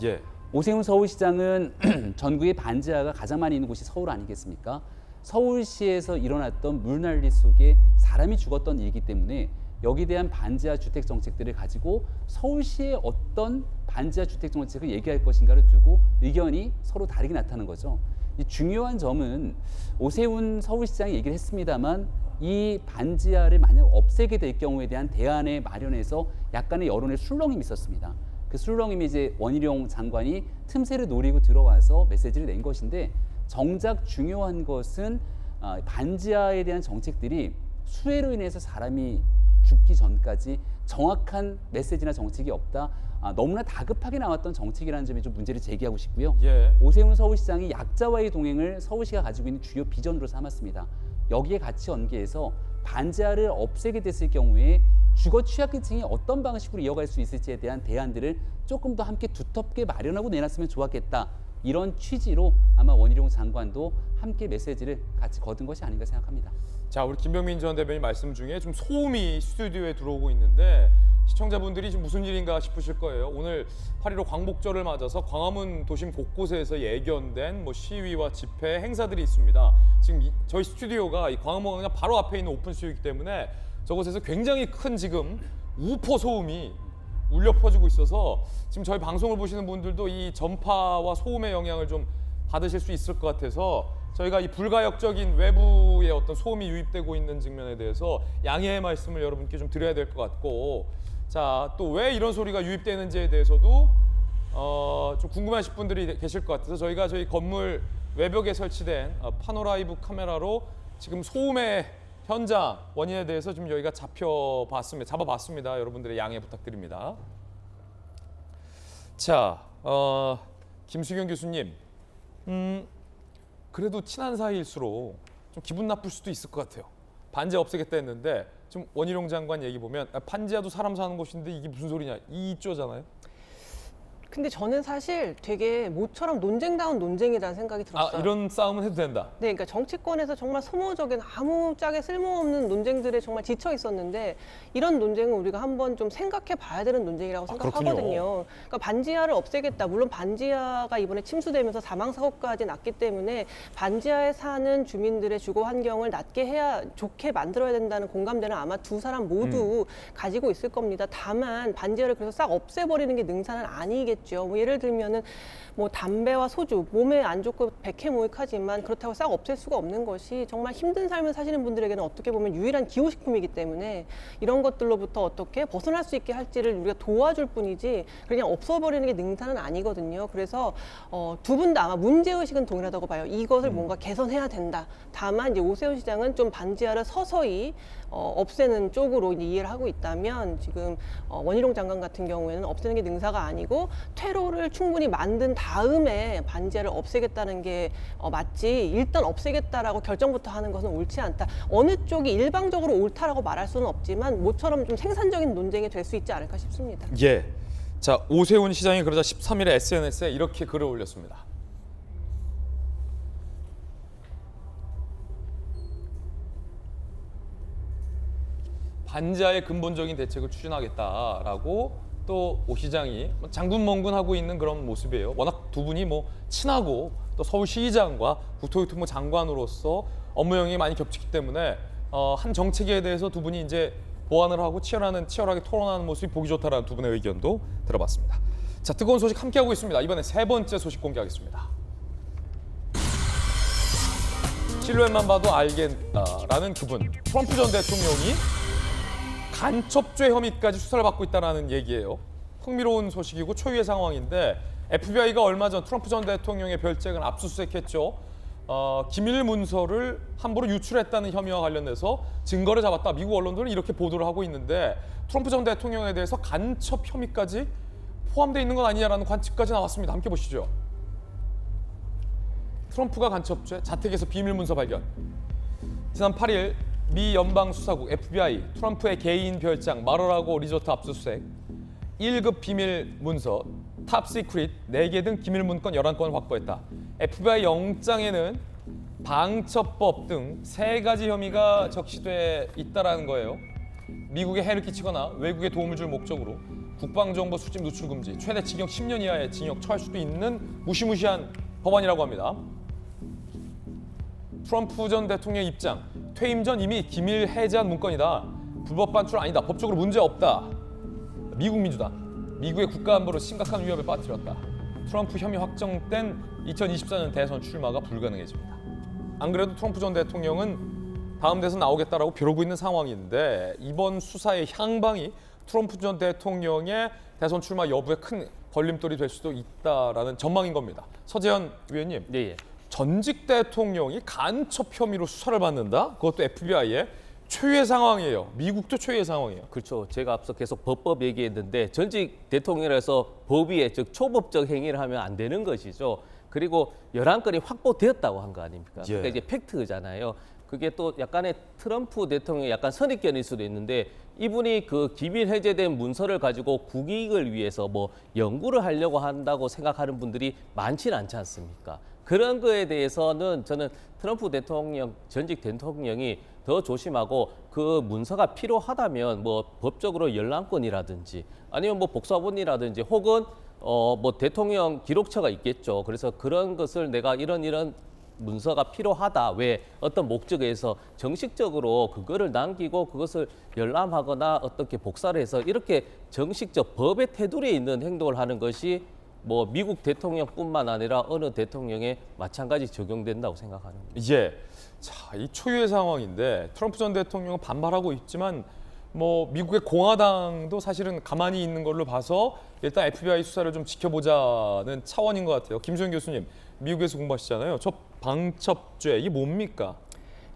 오세훈 서울시장은 전국의 반지하가 가장 많이 있는 곳이 서울 아니겠습니까? 서울시에서 일어났던 물난리 속에 사람이 죽었던 일이기 때문에 여기에 대한 반지하 주택 정책들을 가지고 서울시의 어떤 반지하 주택 정책을 얘기할 것인가를 두고 의견이 서로 다르게 나타나는 거죠. 이 중요한 점은 오세훈 서울시장이 얘기를 했습니다만 이 반지하를 만약 없애게 될 경우에 대한 대안을 마련해서 약간의 여론의 술렁임이 있었습니다. 그 술렁임이 이제 원희룡 장관이 틈새를 노리고 들어와서 메시지를 낸 것인데 정작 중요한 것은 반지하에 대한 정책들이 수해로 인해서 사람이 죽기 전까지 정확한 메시지나 정책이 없다. 너무나 다급하게 나왔던 정책이라는 점에 좀 문제를 제기하고 싶고요. 예. 오세훈 서울시장이 약자와의 동행을 서울시가 가지고 있는 주요 비전으로 삼았습니다. 여기에 같이 연계해서 반지하를 없애게 됐을 경우에 주거 취약계층이 어떤 방식으로 이어갈 수 있을지에 대한 대안들을 조금 더 함께 두텁게 마련하고 내놨으면 좋았겠다. 이런 취지로 아마 원희룡 장관도 함께 메시지를 같이 거둔 것이 아닌가 생각합니다. 자, 우리 김병민 전 대변인 말씀 중에 좀 소음이 스튜디오에 들어오고 있는데 시청자분들이 지금 무슨 일인가 싶으실 거예요. 오늘 8.15 광복절을 맞아서 광화문 도심 곳곳에서 예견된 시위와 집회 행사들이 있습니다. 지금 저희 스튜디오가 이 광화문 바로 앞에 있는 오픈 스튜디오이기 때문에 저곳에서 굉장히 큰 지금 우포 소음이 울려 퍼지고 있어서 지금 저희 방송을 보시는 분들도 이 전파와 소음의 영향을 좀 받으실 수 있을 것 같아서 저희가 이 불가역적인 외부의 어떤 소음이 유입되고 있는 측면에 대해서 양해의 말씀을 여러분께 좀 드려야 될 것 같고, 자, 또 왜 이런 소리가 유입되는지에 대해서도 좀 궁금하신 분들이 계실 것 같아서 저희가 저희 건물 외벽에 설치된 파노라이브 카메라로 지금 소음의 현장 원인에 대해서 좀 저희가 잡아봤습니다. 여러분들의 양해 부탁드립니다. 자, 김수경 교수님, 그래도 친한 사이일수록 좀 기분 나쁠 수도 있을 것 같아요. 반지하 없애겠다 했는데 좀 원희룡 장관 얘기 보면 반지하도 사람 사는 곳인데 이게 무슨 소리냐 이쪼잖아요. 근데 저는 사실 되게 모처럼 논쟁다운 논쟁이라는 생각이 들었어요. 이런 싸움은 해도 된다. 네, 그러니까 정치권에서 정말 소모적인 아무짝에 쓸모없는 논쟁들에 정말 지쳐 있었는데 이런 논쟁은 우리가 한번 좀 생각해 봐야 되는 논쟁이라고 생각하거든요. 그러니까 반지하를 없애겠다. 물론 반지하가 이번에 침수되면서 사망 사고까지 났기 때문에 반지하에 사는 주민들의 주거 환경을 좋게 만들어야 된다는 공감대는 아마 두 사람 모두 가지고 있을 겁니다. 다만 반지하를 그래서 싹 없애버리는 게 능사는 아니겠죠. 예를 들면은 담배와 소주 몸에 안 좋고 백해무익하지만 그렇다고 싹 없앨 수가 없는 것이 정말 힘든 삶을 사시는 분들에게는 어떻게 보면 유일한 기호식품이기 때문에 이런 것들로부터 어떻게 벗어날 수 있게 할지를 우리가 도와줄 뿐이지 그냥 없어버리는 게 능사는 아니거든요. 그래서 두 분 다 아마 문제의식은 동일하다고 봐요. 이것을 뭔가 개선해야 된다. 다만 이제 오세훈 시장은 좀 반지하를 서서히 없애는 쪽으로 이제 이해를 하고 있다면 지금 원희룡 장관 같은 경우에는 없애는 게 능사가 아니고 퇴로를 충분히 만든 다음에 반지하를 없애겠다는 게 맞지 일단 없애겠다라고 결정부터 하는 것은 옳지 않다. 어느 쪽이 일방적으로 옳다라고 말할 수는 없지만 모처럼 좀 생산적인 논쟁이 될 수 있지 않을까 싶습니다. 예. 자, 오세훈 시장이 그러자 13일에 SNS에 이렇게 글을 올렸습니다. 반지하의 근본적인 대책을 추진하겠다라고 또 오 시장이 장군멍군하고 있는 그런 모습이에요. 워낙 두 분이 친하고 또 서울시장과 국토교통부 장관으로서 업무 영역이 많이 겹치기 때문에 한 정책에 대해서 두 분이 이제 보완을 하고 치열하게 토론하는 모습이 보기 좋다라는 두 분의 의견도 들어봤습니다. 자, 뜨거운 소식 함께하고 있습니다. 이번에 세 번째 소식 공개하겠습니다. 실루엣만 봐도 알겠다라는 그분, 트럼프 전 대통령이 간첩죄 혐의까지 수사를 받고 있다는 얘기예요. 흥미로운 소식이고 초유의 상황인데 FBI가 얼마 전 트럼프 전 대통령의 별장을 압수수색했죠. 기밀 문서를 함부로 유출했다는 혐의와 관련해서 증거를 잡았다. 미국 언론들은 이렇게 보도를 하고 있는데 트럼프 전 대통령에 대해서 간첩 혐의까지 포함되어 있는 건 아니냐라는 관측까지 나왔습니다. 함께 보시죠. 트럼프가 간첩죄, 자택에서 비밀 문서 발견. 지난 8일 미 연방수사국 FBI 트럼프의 개인 별장 마러라고 리조트 압수수색 1급 비밀 문서 탑 시크릿 4개 등 기밀 문건 11건을 확보했다. FBI 영장에는 방첩법 등 3가지 혐의가 적시돼 있다는 거예요. 미국에 해를 끼치거나 외국에 도움을 줄 목적으로 국방정보 수집 누출 금지, 최대 징역 10년 이하의 징역 처할 수도 있는 무시무시한 법안이라고 합니다. 트럼프 전 대통령의 입장, 퇴임 전 이미 기밀 해제한 문건이다. 불법 반출 아니다. 법적으로 문제 없다. 미국 민주당, 미국의 국가안보를 심각한 위협에 빠뜨렸다. 트럼프 혐의 확정된 2024년 대선 출마가 불가능해집니다. 안 그래도 트럼프 전 대통령은 다음 대선 나오겠다라고 벼르고 있는 상황인데 이번 수사의 향방이 트럼프 전 대통령의 대선 출마 여부에 큰 걸림돌이 될 수도 있다라는 전망인 겁니다. 서재현 위원님, 전직 대통령이 간첩 혐의로 수사를 받는다? 그것도 FBI의 최후의 상황이에요. 미국도 최후의 상황이에요. 그렇죠. 제가 앞서 계속 법법 얘기했는데 전직 대통령이라서 법위에 즉 초법적 행위를 하면 안 되는 것이죠. 그리고 11건이 확보되었다고 한 거 아닙니까? 그러니까 이제 팩트잖아요. 그게 또 약간의 트럼프 대통령의 약간 선입견일 수도 있는데 이분이 그 기밀 해제된 문서를 가지고 국익을 위해서 뭐 연구를 하려고 한다고 생각하는 분들이 많지는 않지 않습니까? 그런 거에 대해서는 저는 트럼프 대통령, 전직 대통령이 더 조심하고 그 문서가 필요하다면 뭐 법적으로 열람권이라든지 아니면 뭐 복사본이라든지 혹은 뭐 대통령 기록처가 있겠죠. 그래서 그런 것을 내가 이런 문서가 필요하다. 왜 어떤 목적에서 정식적으로 그거를 남기고 그것을 열람하거나 어떻게 복사를 해서 이렇게 정식적 법의 테두리에 있는 행동을 하는 것이 뭐 미국 대통령뿐만 아니라 어느 대통령에 마찬가지 적용된다고 생각하는 겁니다. 예. 자, 이 초유의 상황인데 트럼프 전 대통령은 반발하고 있지만 뭐 미국의 공화당도 사실은 가만히 있는 걸로 봐서 일단 FBI 수사를 좀 지켜보자는 차원인 것 같아요. 김소연 교수님, 미국에서 공부하시잖아요. 저 방첩죄 이게 뭡니까?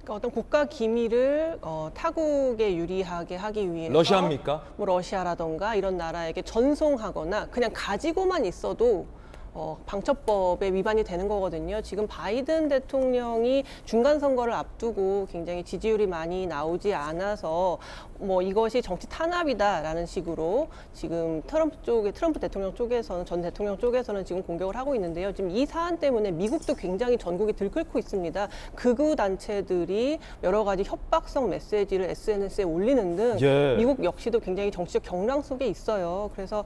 그러니까 어떤 국가 기밀을 타국에 유리하게 하기 위해서 러시아입니까? 뭐 러시아라던가 이런 나라에게 전송하거나 그냥 가지고만 있어도 방첩법에 위반이 되는 거거든요. 지금 바이든 대통령이 중간 선거를 앞두고 굉장히 지지율이 많이 나오지 않아서 뭐 이것이 정치 탄압이다라는 식으로 지금 트럼프 대통령 쪽에서는 전 대통령 쪽에서는 지금 공격을 하고 있는데요. 지금 이 사안 때문에 미국도 굉장히 전국이 들끓고 있습니다. 극우 단체들이 여러 가지 협박성 메시지를 SNS에 올리는 등 미국 역시도 굉장히 정치적 경랑 속에 있어요. 그래서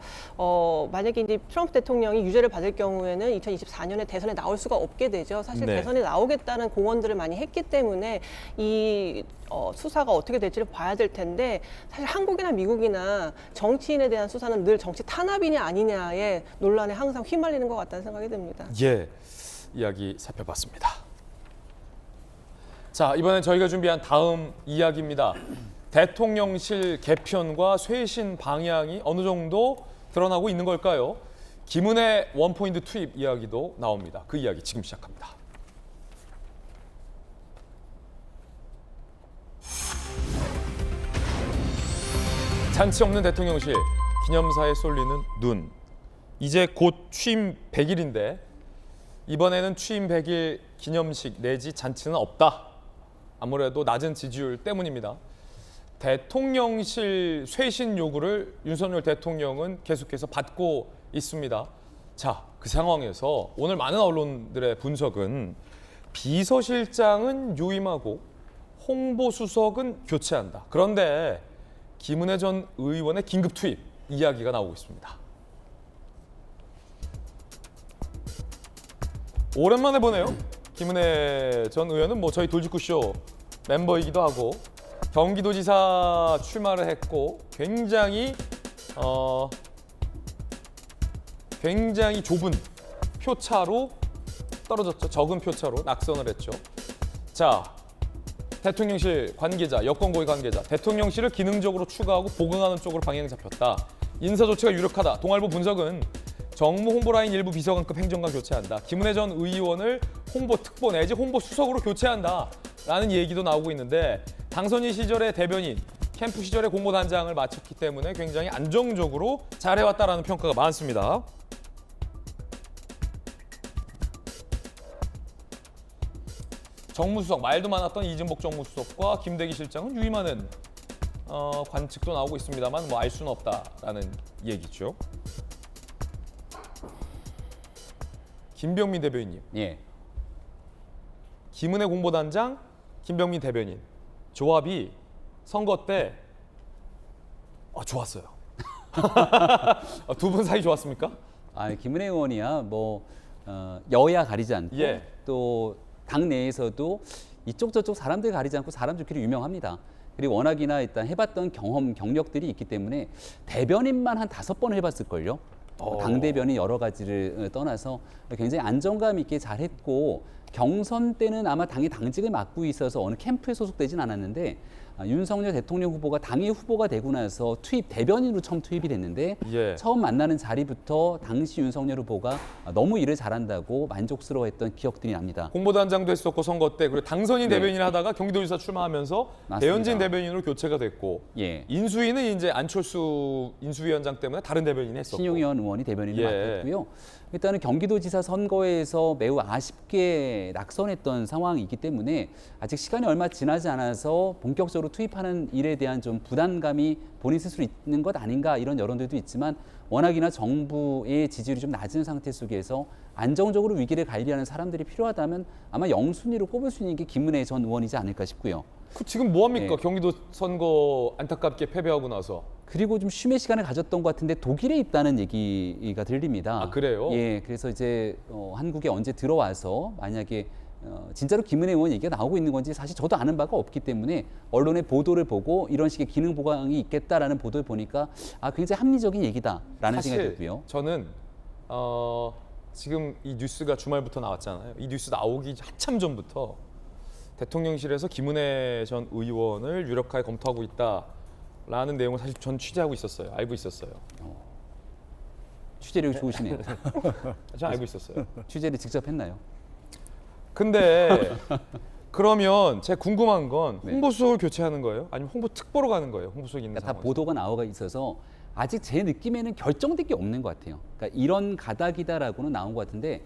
만약에 이제 트럼프 대통령이 유죄를 받을 경우에는 2024년에 대선에 나올 수가 없게 되죠. 사실 대선에 나오겠다는 공언들을 많이 했기 때문에 이 수사가 어떻게 될지를 봐야 될 텐데 사실 한국이나 미국이나 정치인에 대한 수사는 늘 정치 탄압이냐 아니냐의 논란에 항상 휘말리는 것 같다는 생각이 듭니다. 예, 이야기 살펴봤습니다. 자, 이번엔 저희가 준비한 다음 이야기입니다. 대통령실 개편과 쇄신 방향이 어느 정도 드러나고 있는 걸까요? 김은혜 원포인트 투입 이야기도 나옵니다. 그 이야기 지금 시작합니다. 잔치 없는 대통령실, 기념사에 쏠리는 눈. 이제 곧 취임 100일인데 이번에는 취임 100일 기념식 내지 잔치는 없다. 아무래도 낮은 지지율 때문입니다. 대통령실 쇄신 요구를 윤석열 대통령은 계속해서 받고 있습니다. 자, 그 상황에서 오늘 많은 언론들의 분석은 비서실장은 유임하고 홍보수석은 교체한다. 그런데 김은혜 전 의원의 긴급 투입 이야기가 나오고 있습니다. 오랜만에 보네요. 김은혜 전 의원은 뭐 저희 돌직구쇼 멤버이기도 하고 경기도지사 출마를 했고 굉장히 좁은 표차로 떨어졌죠. 적은 표차로 낙선을 했죠. 자, 대통령실 관계자, 여권 고위 관계자, 대통령실을 기능적으로 추가하고 보강하는 쪽으로 방향이 잡혔다. 인사 조치가 유력하다. 동아일보 분석은 정무 홍보라인 일부 비서관급 행정관 교체한다. 김은혜 전 의원을 홍보특보 내지 홍보수석으로 교체한다. 라는 얘기도 나오고 있는데 당선인 시절의 대변인, 캠프 시절의 공보단장을 마쳤기 때문에 굉장히 안정적으로 잘해왔다라는 평가가 많습니다. 정무수석, 말도 많았던 이진복 정무수석과 김대기 실장은 유임하는 관측도 나오고 있습니다만 뭐 알 수는 없다라는 얘기죠. 김병민 대변인님. 예. 김은혜 공보단장, 김병민 대변인. 조합이 선거 때 좋았어요. 두 분 사이 좋았습니까? 김은혜 의원이야 뭐 여야 가리지 않고 또 당 내에서도 이쪽 저쪽 사람들 가리지 않고 사람 좋기로 유명합니다. 그리고 워낙이나 일단 해봤던 경험, 경력들이 있기 때문에 대변인만 한 5번 해봤을걸요. 당 대변인 여러 가지를 떠나서 굉장히 안정감 있게 잘했고 경선 때는 아마 당의 당직을 맡고 있어서 어느 캠프에 소속되진 않았는데 윤석열 대통령 후보가 당의 후보가 되고 나서 대변인으로 처음 투입이 됐는데 예. 처음 만나는 자리부터 당시 윤석열 후보가 너무 일을 잘한다고 만족스러워했던 기억들이 납니다. 홍보단장도 했었고 선거 때 그리고 당선인 네. 대변인 하다가 경기도지사 출마하면서 맞습니다. 배현진 대변인으로 교체가 됐고 예. 인수위는 이제 안철수 인수위원장 때문에 다른 대변인 했었고 신용현 의원이 대변인을 예. 맡았고요. 일단은 경기도지사 선거에서 매우 아쉽게 낙선했던 상황이기 때문에 아직 시간이 얼마 지나지 않아서 본격적으로 투입하는 일에 대한 좀 부담감이 본인 스스로 있는 것 아닌가 이런 여론들도 있지만 워낙이나 정부의 지지율이 좀 낮은 상태 속에서 안정적으로 위기를 관리하는 사람들이 필요하다면 아마 영순위로 꼽을 수 있는 게 김은혜 전 의원이지 않을까 싶고요. 지금 뭐합니까? 네. 경기도 선거 안타깝게 패배하고 나서. 그리고 좀 쉼의 시간을 가졌던 것 같은데 독일에 있다는 얘기가 들립니다. 아, 그래요? 예, 그래서 이제 한국에 언제 들어와서 만약에 진짜로 김은혜 의원 얘기가 나오고 있는 건지 사실 저도 아는 바가 없기 때문에 언론의 보도를 보고 이런 식의 기능 보강이 있겠다라는 보도를 보니까 굉장히 합리적인 얘기다라는 생각이 들고요. 저는 지금 이 뉴스가 주말부터 나왔잖아요. 이 뉴스 나오기 한참 전부터 대통령실에서 김은혜 전 의원을 유력하게 검토하고 있다라는 내용을 사실 전 취재하고 있었어요. 알고 있었어요. 취재력이 좋으시네요. 저 알고 있었어요. 취재를 직접 했나요? 근데 그러면 제가 궁금한 건 홍보수석을 교체하는 거예요? 아니면 홍보특보로 가는 거예요? 홍보수석이 있는 다 상황에서? 보도가 나와 있어서 아직 제 느낌에는 결정된 게 없는 것 같아요. 그러니까 이런 가닥이다라고는 나온 것 같은데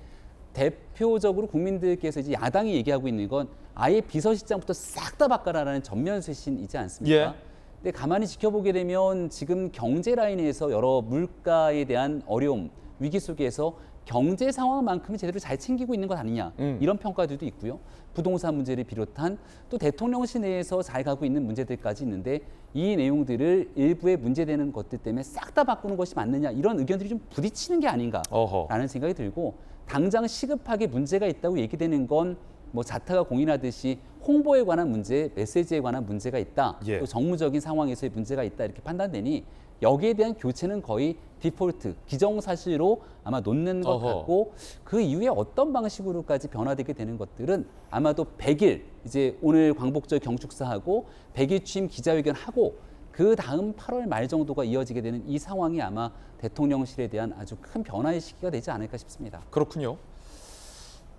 대표적으로 국민들께서 이제 야당이 얘기하고 있는 건 아예 비서실장부터 싹 다 바꿔라라는 전면 쇄신이지 않습니까? 예. 근데 가만히 지켜보게 되면 지금 경제 라인에서 여러 물가에 대한 어려움, 위기 속에서 경제 상황만큼은 제대로 잘 챙기고 있는 것 아니냐 이런 평가들도 있고요. 부동산 문제를 비롯한 또 대통령실 내에서 잘 가고 있는 문제들까지 있는데 이 내용들을 일부에 문제되는 것들 때문에 싹 다 바꾸는 것이 맞느냐 이런 의견들이 좀 부딪히는 게 아닌가라는 생각이 들고 당장 시급하게 문제가 있다고 얘기되는 건 뭐 자타가 공인하듯이 홍보에 관한 문제, 메시지에 관한 문제가 있다. 예. 또 정무적인 상황에서의 문제가 있다 이렇게 판단되니 여기에 대한 교체는 거의 디폴트, 기정사실로 아마 놓는 것 같고 그 이후에 어떤 방식으로까지 변화되게 되는 것들은 아마도 100일, 이제 오늘 광복절 경축사하고 100일 취임 기자회견하고 그 다음 8월 말 정도가 이어지게 되는 이 상황이 아마 대통령실에 대한 아주 큰 변화의 시기가 되지 않을까 싶습니다. 그렇군요.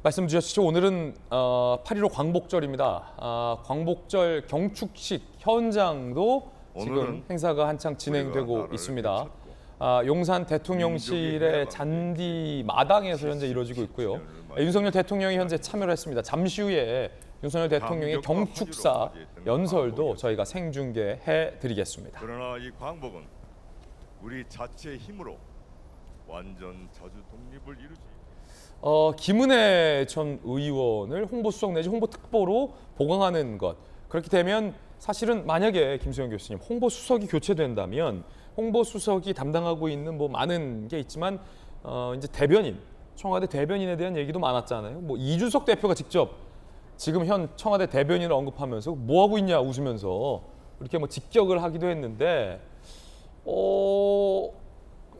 말씀 주셨죠. 오늘은 8.15 광복절입니다. 광복절 경축식 현장도 지금 행사가 한창 진행되고 있습니다. 용산 대통령실의 잔디 마당에서 현재 이루어지고 있고요. 윤석열 대통령이 현재 참여를 했습니다. 잠시 후에 윤석열 대통령의 경축사 연설도 저희가 생중계해 드리겠습니다. 그러나 이 광복은 우리 자체의 힘으로 완전 자주 독립을 이루지. 김은혜 전 의원을 홍보수석 내지 홍보특보로 보강하는 것. 그렇게 되면 사실은 만약에 김수영 교수님 홍보수석이 교체된다면 홍보수석이 담당하고 있는 뭐 많은 게 있지만 이제 대변인, 청와대 대변인에 대한 얘기도 많았잖아요. 뭐 이준석 대표가 직접 지금 현 청와대 대변인을 언급하면서 뭐 하고 있냐 웃으면서 이렇게 뭐 직격을 하기도 했는데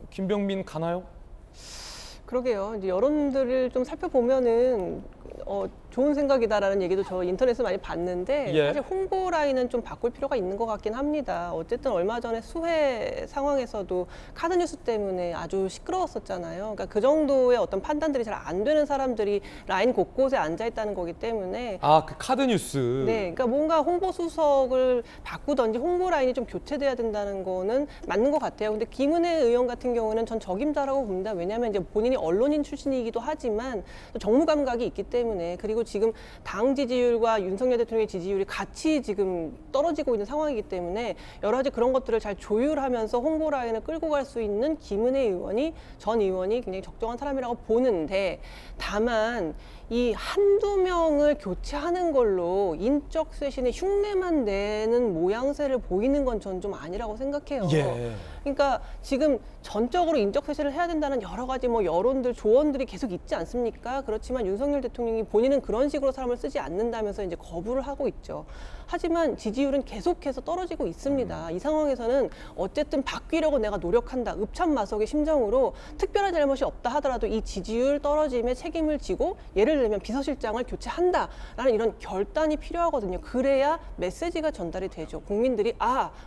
김병민 가나요? 그러게요. 이제 여론들을 좀 살펴보면은 좋은 생각이다라는 얘기도 저 인터넷에서 많이 봤는데 예. 사실 홍보 라인은 좀 바꿀 필요가 있는 것 같긴 합니다. 어쨌든 얼마 전에 수해 상황에서도 카드 뉴스 때문에 아주 시끄러웠었잖아요. 그러니까 그 정도의 어떤 판단들이 잘 안 되는 사람들이 라인 곳곳에 앉아 있다는 거기 때문에 그 카드 뉴스. 네, 그러니까 뭔가 홍보 수석을 바꾸던지 홍보 라인이 좀 교체돼야 된다는 거는 맞는 것 같아요. 근데 김은혜 의원 같은 경우는 전 적임자라고 봅니다. 왜냐하면 이제 본인이 언론인 출신이기도 하지만 또 정무 감각이 있기 때문에 그리고 지금 당 지지율과 윤석열 대통령의 지지율이 같이 지금 떨어지고 있는 상황이기 때문에 여러 가지 그런 것들을 잘 조율하면서 홍보 라인을 끌고 갈 수 있는 김은혜 전 의원이 굉장히 적정한 사람이라고 보는데 다만 이 한두 명을 교체하는 걸로 인적 쇄신의 흉내만 내는 모양새를 보이는 건 전 좀 아니라고 생각해요. 예. 그러니까 지금 전적으로 인적 쇄신을 해야 된다는 여러 가지 뭐 여론들, 조언들이 계속 있지 않습니까? 그렇지만 윤석열 대통령이 본인은 그런 식으로 사람을 쓰지 않는다면서 이제 거부를 하고 있죠. 하지만 지지율은 계속해서 떨어지고 있습니다. 이 상황에서는 어쨌든 바뀌려고 내가 노력한다. 읍참마속의 심정으로 특별한 잘못이 없다 하더라도 이 지지율 떨어짐에 책임을 지고 예를 들면 비서실장을 교체한다라는 이런 결단이 필요하거든요. 그래야 메시지가 전달이 되죠. 국민들이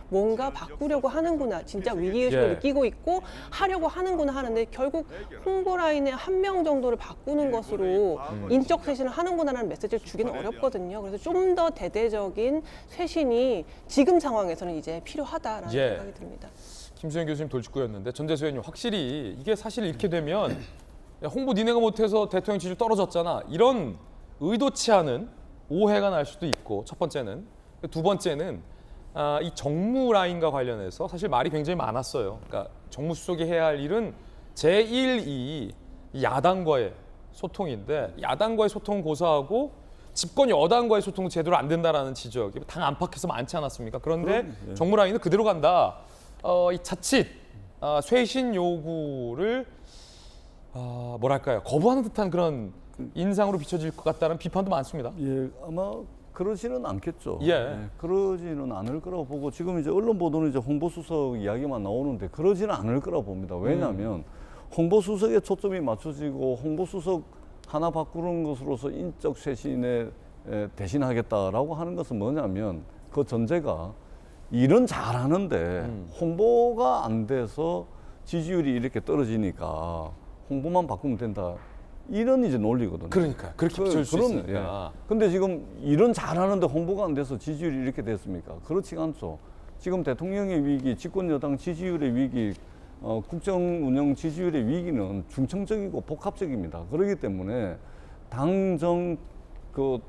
뭔가 바꾸려고 하는구나. 진짜 위기의식을 느끼고 있고 하려고 하는구나 하는데 결국 홍보 라인에 한 명 정도를 바꾸는 것으로 인적 쇄신을 하는구나라는 메시지를 주기는 어렵거든요. 그래서 좀 더 대대적인 쇄신이 지금 상황에서는 이제 필요하다라는 생각이 듭니다. 김수현 교수님 돌직구였는데 전재수 의원님 확실히 이게 사실 이렇게 되면 야, 홍보 니네가 못해서 대통령 지지율 떨어졌잖아. 이런 의도치 않은 오해가 날 수도 있고 첫 번째는. 두 번째는 이 정무 라인과 관련해서 사실 말이 굉장히 많았어요. 그러니까 정무수석이 해야 할 일은 제1, 2 야당과의 소통인데 야당과의 소통은 고사하고 집권 여당과의 소통은 제대로 안 된다라는 지적이 당 안팎에서 많지 않았습니까? 그런데 정무 라인은 그대로 간다. 이 자칫 쇄신 요구를 뭐랄까요? 거부하는 듯한 그런 인상으로 비춰질 것 같다는 비판도 많습니다. 예, 아마 그러지는 않겠죠. 예. 그러지는 않을 거라고 보고 지금 이제 언론 보도는 이제 홍보수석 이야기만 나오는데 그러지는 않을 거라고 봅니다. 왜냐하면 홍보수석에 초점이 맞춰지고 홍보수석 하나 바꾸는 것으로서 인적 쇄신에 대신하겠다라고 하는 것은 뭐냐면 그 전제가 일은 잘하는데 홍보가 안 돼서 지지율이 이렇게 떨어지니까 홍보만 바꾸면 된다. 이런 이제 논리거든요. 그러니까 그렇게 비춰질 수 있으니까. 근데 지금 일은 잘하는데 홍보가 안 돼서 지지율이 이렇게 됐습니까? 그렇지가 않죠. 지금 대통령의 위기, 집권 여당 지지율의 위기, 국정 운영 지지율의 위기는 중청적이고 복합적입니다. 그렇기 때문에 당정 그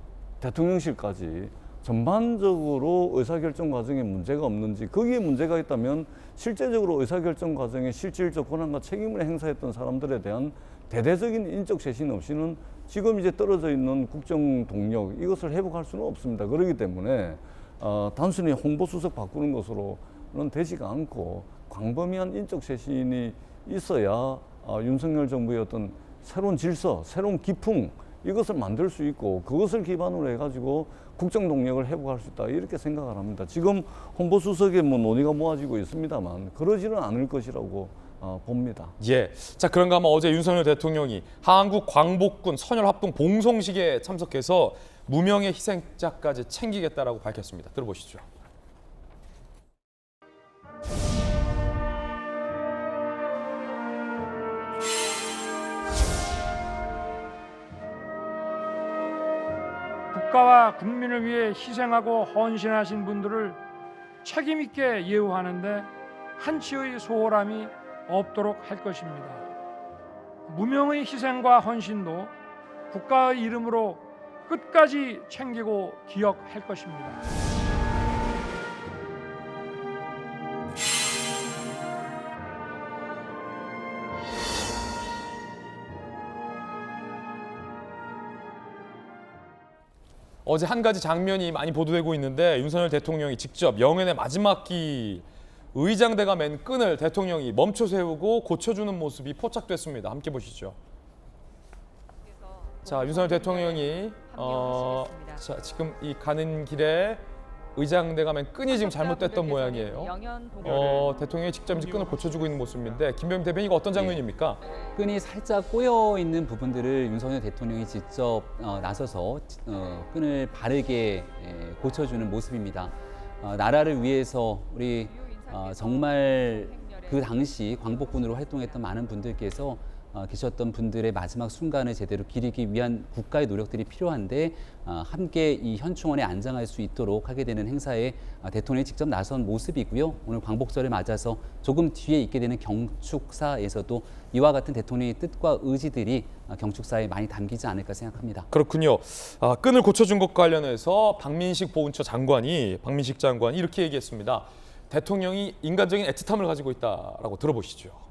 대통령실까지 전반적으로 의사결정 과정에 문제가 없는지, 거기에 문제가 있다면 실제적으로 의사결정 과정에 실질적 권한과 책임을 행사했던 사람들에 대한 대대적인 인적 쇄신 없이는 지금 이제 떨어져 있는 국정 동력 이것을 회복할 수는 없습니다. 그렇기 때문에 단순히 홍보수석 바꾸는 것으로는 되지가 않고 광범위한 인적 쇄신이 있어야 윤석열 정부의 어떤 새로운 질서, 새로운 기풍 이것을 만들 수 있고 그것을 기반으로 해가지고 국정 동력을 회복할 수 있다 이렇게 생각을 합니다. 지금 홍보수석에 뭐 논의가 모아지고 있습니다만 그러지는 않을 것이라고 봅니다. 예. 자, 그런가 하면 어제 윤석열 대통령이 한국 광복군 선열합동 봉송식에 참석해서 무명의 희생자까지 챙기겠다라고 밝혔습니다. 들어보시죠. 국가와 국민을 위해 희생하고 헌신하신 분들을 책임 있게 예우하는데 한치의 소홀함이 없도록 할 것입니다. 무명의 희생과 헌신도 국가의 이름으로 끝까지 챙기고 기억할 것입니다. 어제 한 가지 장면이 많이 보도되고 있는데 윤석열 대통령이 직접 영연의 마지막 길 의장대가 맨 끈을 대통령이 멈춰 세우고 고쳐주는 모습이 포착됐습니다. 함께 보시죠. 자, 윤석열 대통령이 자, 지금 이 가는 길에 의장대가 맨 끈이 지금 잘못됐던 모양이에요. 대통령이 직접 이제 끈을 고쳐주고 있는 모습인데 김병민 대변인 이거 어떤 장면입니까? 끈이 살짝 꼬여 있는 부분들을 윤석열 대통령이 직접 나서서 끈을 바르게 고쳐주는 모습입니다. 나라를 위해서 우리 정말 그 당시 광복군으로 활동했던 많은 분들께서 계셨던 분들의 마지막 순간을 제대로 기리기 위한 국가의 노력들이 필요한데 함께 이 현충원에 안장할 수 있도록 하게 되는 행사에 대통령이 직접 나선 모습이고요. 오늘 광복절을 맞아서 조금 뒤에 있게 되는 경축사에서도 이와 같은 대통령의 뜻과 의지들이 경축사에 많이 담기지 않을까 생각합니다. 그렇군요. 끈을 고쳐준 것과 관련해서 박민식 장관이 이렇게 얘기했습니다. 대통령이 인간적인 애틋함을 가지고 있다라고 들어보시죠.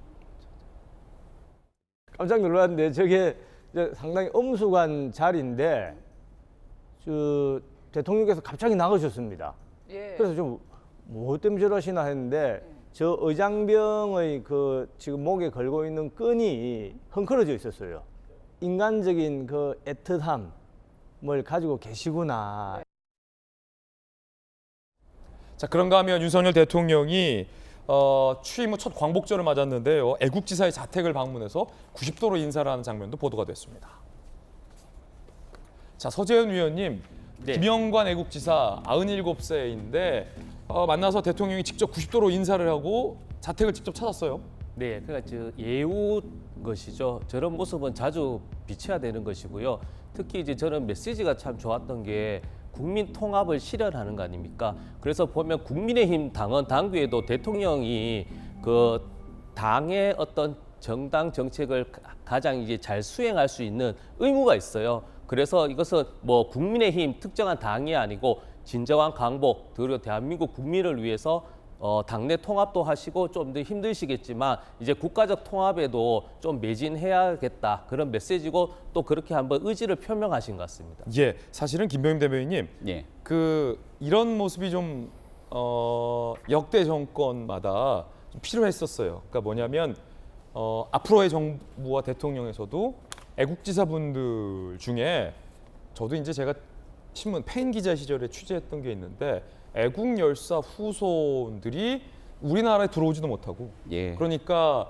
깜짝 놀랐는데 저게 상당히 엄숙한 자리인데 대통령께서 갑자기 나가셨습니다. 그래서 좀 뭐 때문에 저러시나 했는데 저 의장병의 그 지금 목에 걸고 있는 끈이 헝클어져 있었어요. 인간적인 그 애틋함을 가지고 계시구나. 자, 그런가 하면 윤석열 대통령이 취임 후 첫 광복절을 맞았는데요. 애국지사의 자택을 방문해서 90도로 인사를 하는 장면도 보도가 됐습니다. 자, 서재현 위원님, 김영관 애국지사 97세인데 만나서 대통령이 직접 90도로 인사를 하고 자택을 직접 찾았어요. 네, 그러니까 예우 것이죠. 저런 모습은 자주 비춰야 되는 것이고요. 특히 이제 저는 메시지가 참 좋았던 게 국민 통합을 실현하는 거 아닙니까? 그래서 보면 국민의힘 당원 당규에도 대통령이 그 당의 어떤 정당 정책을 가장 이제 잘 수행할 수 있는 의무가 있어요. 그래서 이것은 뭐 국민의힘 특정한 당이 아니고 진정한 강복, 그리고 대한민국 국민을 위해서 당내 통합도 하시고 좀 더 힘드시겠지만 이제 국가적 통합에도 좀 매진해야겠다 그런 메시지고 또 그렇게 한번 의지를 표명하신 것 같습니다. 예, 사실은 김병임 대변인님, 이런 모습이 좀 역대 정권마다 좀 필요했었어요. 그러니까 뭐냐면 앞으로의 정부와 대통령에서도 애국지사분들 중에 저도 이제 제가 신문 페인 기자 시절에 취재했던 게 있는데 애국 열사 후손들이 우리나라에 들어오지도 못하고 그러니까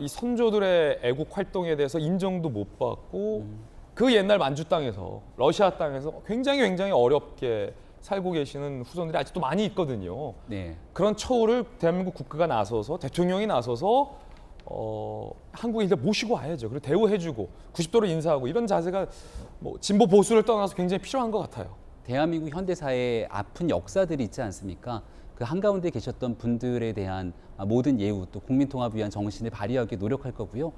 이 선조들의 애국 활동에 대해서 인정도 못 받고 그 옛날 만주 땅에서 러시아 땅에서 굉장히 어렵게 살고 계시는 후손들이 아직도 많이 있거든요. 그런 처우를 대한민국 국가가 나서서 대통령이 나서서 한국인들 모시고 와야죠. 그리고 대우해주고 90도로 인사하고 이런 자세가 뭐 진보 보수를 떠나서 굉장히 필요한 것 같아요. 대한민국 현대사의 아픈 역사들이 있지 않습니까? 그 한가운데 계셨던 분들에 대한 모든 예우 또 국민통합을 위한 정신을 발휘하기 노력할 거고요.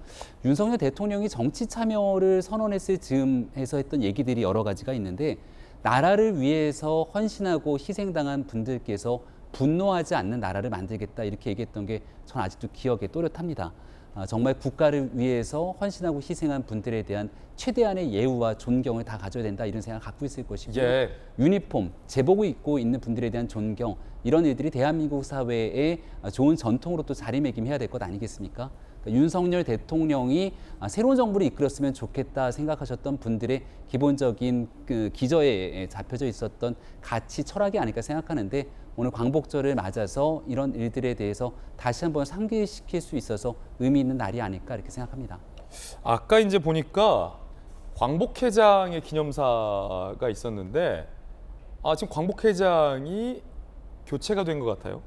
윤석열 대통령이 정치 참여를 선언했을 즈음에서 했던 얘기들이 여러 가지가 있는데 나라를 위해서 헌신하고 희생당한 분들께서 분노하지 않는 나라를 만들겠다 이렇게 얘기했던 게 전 아직도 기억에 또렷합니다. 정말 국가를 위해서 헌신하고 희생한 분들에 대한 최대한의 예우와 존경을 다 가져야 된다 이런 생각을 갖고 있을 것이고요. 유니폼, 제복을 입고 있는 분들에 대한 존경 이런 일들이 대한민국 사회의 좋은 전통으로 또 자리매김해야 될 것 아니겠습니까? 그러니까 윤석열 대통령이 새로운 정부를 이끌었으면 좋겠다 생각하셨던 분들의 기본적인 그 기저에 잡혀져 있었던 가치, 철학이 아닐까 생각하는데 오늘 광복절을 맞아서 이런 일들에 대해서 다시 한번 상기시킬 수 있어서 의미 있는 날이 아닐까 이렇게 생각합니다. 아까 이제 보니까 광복회장의 기념사가 있었는데 지금 광복회장이 교체가 된 것 같아요.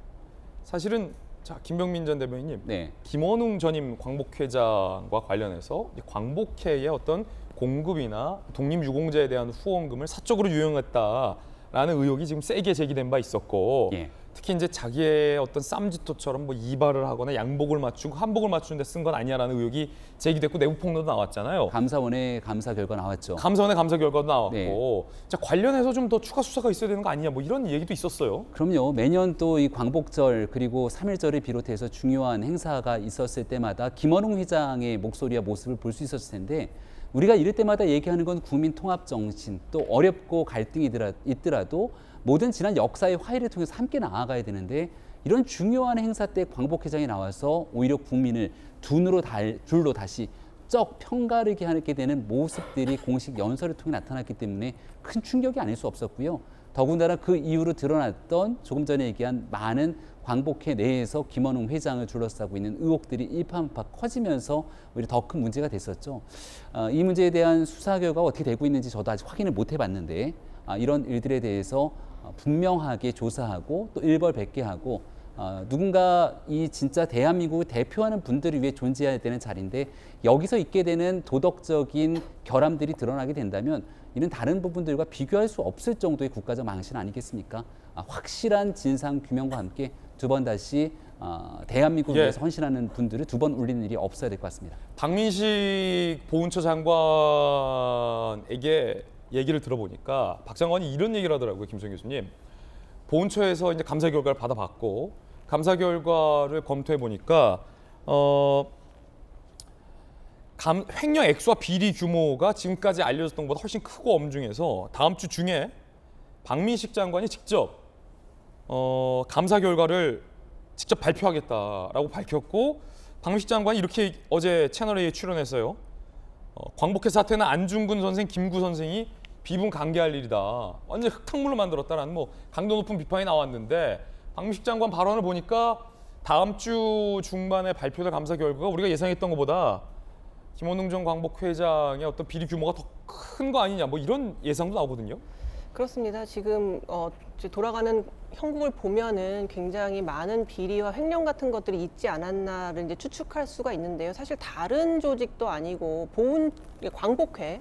사실은 자, 김병민 전 대변인님, 김원웅 전임 광복회장과 관련해서 광복회의 어떤 공급이나 독립유공자에 대한 후원금을 사적으로 유용했다라는 의혹이 지금 세게 제기된 바 있었고, 특히 이제 자기의 어떤 쌈짓도처럼 뭐 이발을 하거나 양복을 맞추고 한복을 맞추는데 쓴 건 아니야라는 의혹이 제기됐고 내부 폭로도 나왔잖아요. 감사원의 감사 결과 나왔죠. 감사원의 감사 결과도 나왔고, 자, 관련해서 좀 더 추가 수사가 있어야 되는 거 아니냐, 뭐 이런 얘기도 있었어요. 그럼요. 매년 또 이 광복절 그리고 3.1절을 비롯해서 중요한 행사가 있었을 때마다 김원웅 회장의 목소리와 모습을 볼 수 있었을 텐데 우리가 이럴 때마다 얘기하는 건 국민 통합 정신, 또 어렵고 갈등이 있더라도 모든 지난 역사의 화해를 통해서 함께 나아가야 되는데 이런 중요한 행사 때 광복회장이 나와서 오히려 국민을 둘로 다시 쩍 편가르게 하게 되는 모습들이 공식 연설을 통해 나타났기 때문에 큰 충격이 아닐 수 없었고요. 더군다나 그 이후로 드러났던 조금 전에 얘기한 많은 광복회 내에서 김원웅 회장을 둘러싸고 있는 의혹들이 일파만파 커지면서 오히려 더 큰 문제가 됐었죠. 이 문제에 대한 수사 결과가 어떻게 되고 있는지 저도 아직 확인을 못 해봤는데 이런 일들에 대해서 분명하게 조사하고 또 일벌백계 하고 누군가 이 진짜 대한민국을 대표하는 분들을 위해 존재해야 되는 자리인데 여기서 있게 되는 도덕적인 결함들이 드러나게 된다면 이는 다른 부분들과 비교할 수 없을 정도의 국가적 망신 아니겠습니까? 확실한 진상 규명과 함께 두 번 다시 대한민국을 위해서 헌신하는 분들을 두 번 울리는 일이 없어야 될 것 같습니다. 박민식 보훈처 장관에게 얘기를 들어보니까 박 장관이 이런 얘기를 하더라고요, 김성 교수님. 보훈처에서 이제 감사 결과를 받아봤고 감사 결과를 검토해 보니까 횡령 액수와 비리 규모가 지금까지 알려졌던 것보다 훨씬 크고 엄중해서 다음 주 중에 박민식 장관이 직접 감사 결과를 직접 발표하겠다라고 밝혔고 박민식 장관이 이렇게 어제 채널A에 출연했어요. 광복회 사태는 안중근 선생, 김구 선생이 비분 강개할 일이다. 완전 흙탕물로 만들었다라는 뭐 강도 높은 비판이 나왔는데 박민식 장관 발언을 보니까 다음 주 중반에 발표될 감사 결과가 우리가 예상했던 것보다 김원웅 전 광복회장의 어떤 비리 규모가 더 큰 거 아니냐 뭐 이런 예상도 나오거든요. 그렇습니다. 지금 이제 돌아가는 형국을 보면은 굉장히 많은 비리와 횡령 같은 것들이 있지 않았나를 이제 추측할 수가 있는데요. 사실 다른 조직도 아니고 광복회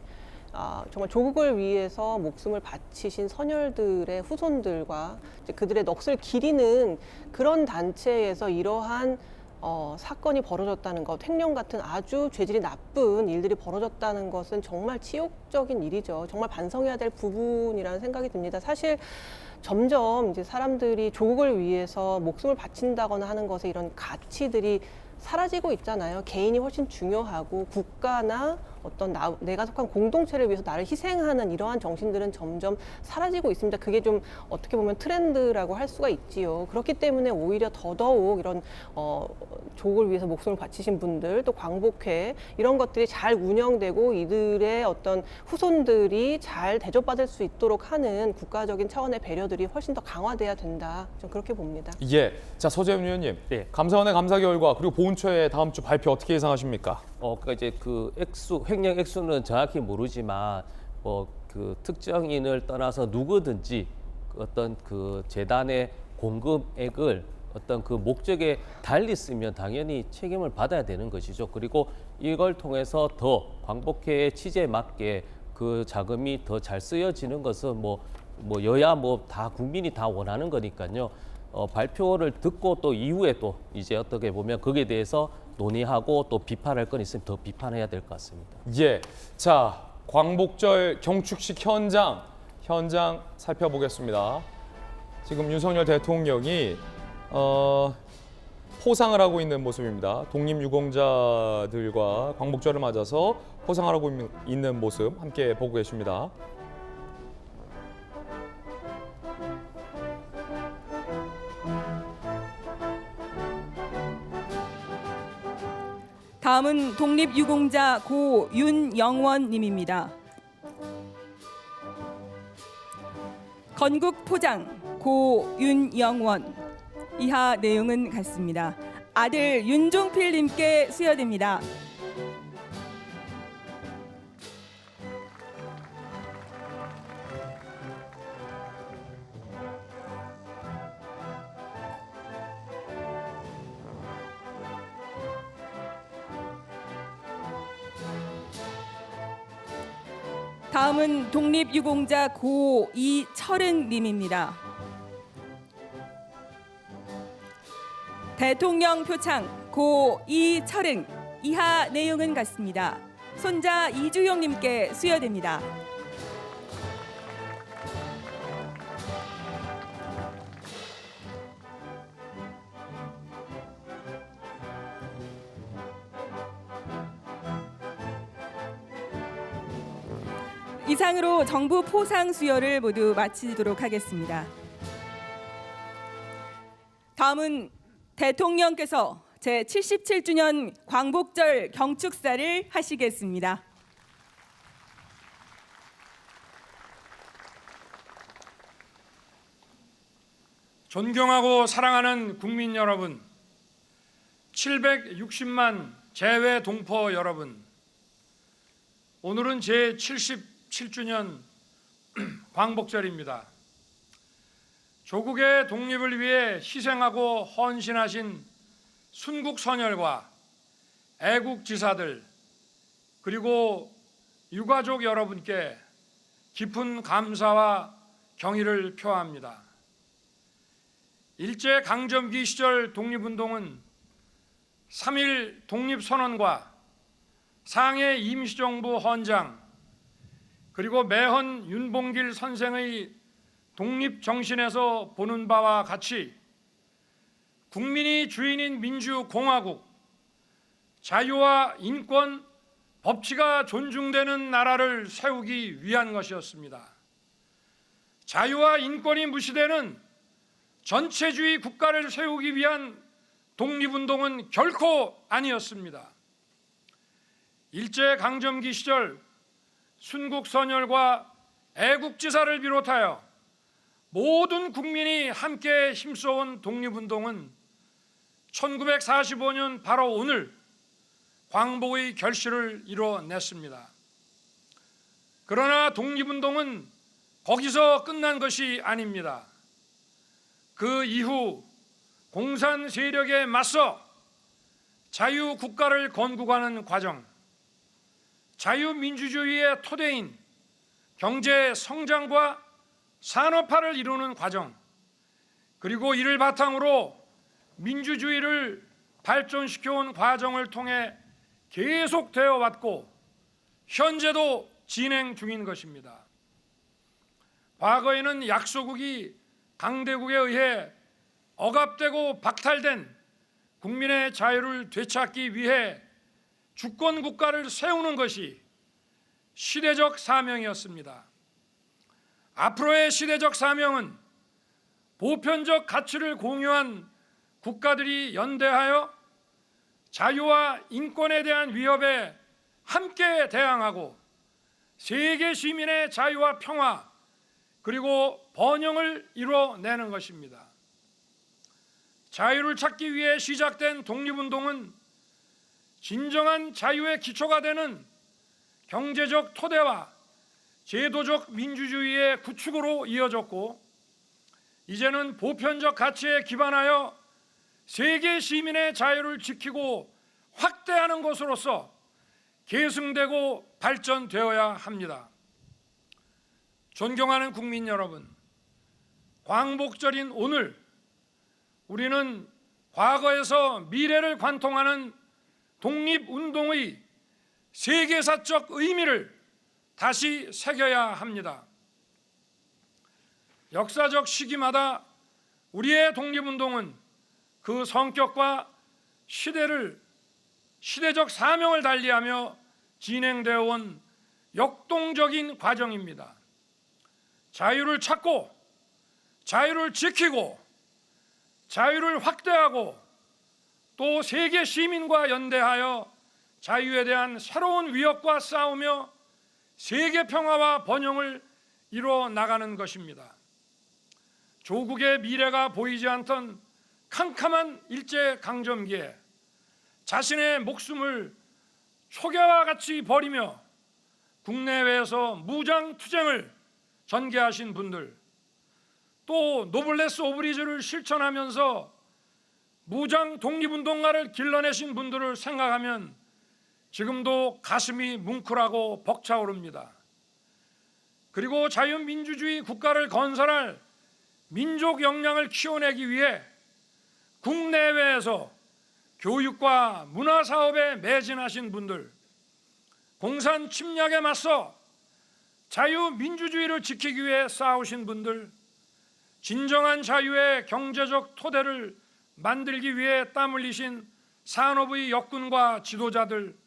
정말 조국을 위해서 목숨을 바치신 선열들의 후손들과 이제 그들의 넋을 기리는 그런 단체에서 이러한 사건이 벌어졌다는 것, 횡령 같은 아주 죄질이 나쁜 일들이 벌어졌다는 것은 정말 치욕적인 일이죠. 정말 반성해야 될 부분이라는 생각이 듭니다. 사실 점점 이제 사람들이 조국을 위해서 목숨을 바친다거나 하는 것에 이런 가치들이 사라지고 있잖아요. 개인이 훨씬 중요하고 국가나 어떤 내가 속한 공동체를 위해서 나를 희생하는 이러한 정신들은 점점 사라지고 있습니다. 그게 좀 어떻게 보면 트렌드라고 할 수가 있지요. 그렇기 때문에 오히려 더더욱 이런 조국을 위해서 목숨을 바치신 분들, 또 광복회 이런 것들이 잘 운영되고 이들의 어떤 후손들이 잘 대접받을 수 있도록 하는 국가적인 차원의 배려들이 훨씬 더 강화돼야 된다. 좀 그렇게 봅니다. 예. 자, 서재훈 의원님. 네. 감사원의 감사 결과 그리고 보훈처의 다음 주 발표 어떻게 예상하십니까? 그러니까 이제 그 횡령 액수는 정확히 모르지만 그 특정인을 떠나서 누구든지 어떤 그 재단의 공급액을 어떤 그 목적에 달리 쓰면 당연히 책임을 받아야 되는 것이죠. 그리고 이걸 통해서 더 광복회의 취지에 맞게 그 자금이 더 잘 쓰여지는 것은 뭐 여야 다 국민이 다 원하는 거니까요. 발표를 듣고 또 이후에 또 이제 어떻게 보면 거기에 대해서 논의하고 또 비판할 건 있으면 더 비판해야 될 것 같습니다. 예. 자, 광복절 경축식 현장 살펴보겠습니다. 지금 윤석열 대통령이 포상을 하고 있는 모습입니다. 독립유공자들과 광복절을 맞아서 포상을 하고 있는 모습 함께 보고 계십니다. 다음은 독립유공자 고윤영원 님입니다. 건국 포장 고윤영원. 이하 내용은 같습니다. 아들 윤종필 님께 수여됩니다. 다음은 독립유공자 고이철응 님입니다. 대통령 표창 고이철응. 이하 내용은 같습니다. 손자 이주용 님께 수여됩니다. 이상으로 정부 포상 수여를 모두 마치도록 하겠습니다. 다음은 대통령께서 제77주년 광복절 경축사를 하시겠습니다. 존경하고 사랑하는 국민 여러분, 760만 재외 동포 여러분, 오늘은 제77주년 광복절입니다. 조국의 독립을 위해 희생하고 헌신하신 순국 선열과 애국 지사들 그리고 유가족 여러분께 깊은 감사와 경의를 표합니다. 일제강점기 시절 독립운동은 3.1 독립선언과 상해 임시정부 헌장 그리고 매헌 윤봉길 선생의 독립정신에서 보는 바와 같이 국민이 주인인 민주공화국, 자유와 인권, 법치가 존중되는 나라를 세우기 위한 것이었습니다. 자유와 인권이 무시되는 전체주의 국가를 세우기 위한 독립운동은 결코 아니었습니다. 일제강점기 시절 순국선열과 애국지사를 비롯하여 모든 국민이 함께 힘써온 독립운동은 1945년 바로 오늘 광복의 결실을 이뤄냈습니다. 그러나 독립운동은 거기서 끝난 것이 아닙니다. 그 이후 공산 세력에 맞서 자유국가를 건국하는 과정, 자유민주주의의 토대인 경제 성장과 산업화를 이루는 과정, 그리고 이를 바탕으로 민주주의를 발전시켜온 과정을 통해 계속되어 왔고 현재도 진행 중인 것입니다. 과거에는 약소국이 강대국에 의해 억압되고 박탈된 국민의 자유를 되찾기 위해 주권국가를 세우는 것이 시대적 사명이었습니다. 앞으로의 시대적 사명은 보편적 가치를 공유한 국가들이 연대하여 자유와 인권에 대한 위협에 함께 대항하고 세계 시민의 자유와 평화 그리고 번영을 이뤄내는 것입니다. 자유를 찾기 위해 시작된 독립운동은 진정한 자유의 기초가 되는 경제적 토대와 제도적 민주주의의 구축으로 이어졌고 이제는 보편적 가치에 기반하여 세계 시민의 자유를 지키고 확대하는 것으로서 계승되고 발전되어야 합니다. 존경하는 국민 여러분, 광복절인 오늘 우리는 과거에서 미래를 관통하는 독립운동의 세계사적 의미를 다시 새겨야 합니다. 역사적 시기마다 우리의 독립운동은 그 성격과 시대적 사명을 달리하며 진행되어 온 역동적인 과정입니다. 자유를 찾고 자유를 지키고 자유를 확대하고 또 세계 시민과 연대하여 자유에 대한 새로운 위협과 싸우며 세계 평화와 번영을 이뤄 나가는 것입니다. 조국의 미래가 보이지 않던 캄캄한 일제강점기에 자신의 목숨을 초계와 같이 버리며 국내외에서 무장투쟁을 전개하신 분들, 또 노블레스 오브리주를 실천하면서 무장 독립운동가를 길러내신 분들을 생각하면 지금도 가슴이 뭉클하고 벅차오릅니다. 그리고 자유민주주의 국가를 건설할 민족 역량을 키워내기 위해 국내외에서 교육과 문화사업에 매진하신 분들, 공산 침략에 맞서 자유민주주의를 지키기 위해 싸우신 분들, 진정한 자유의 경제적 토대를 만들기 위해 땀 흘리신 산업의 역군과 지도자들,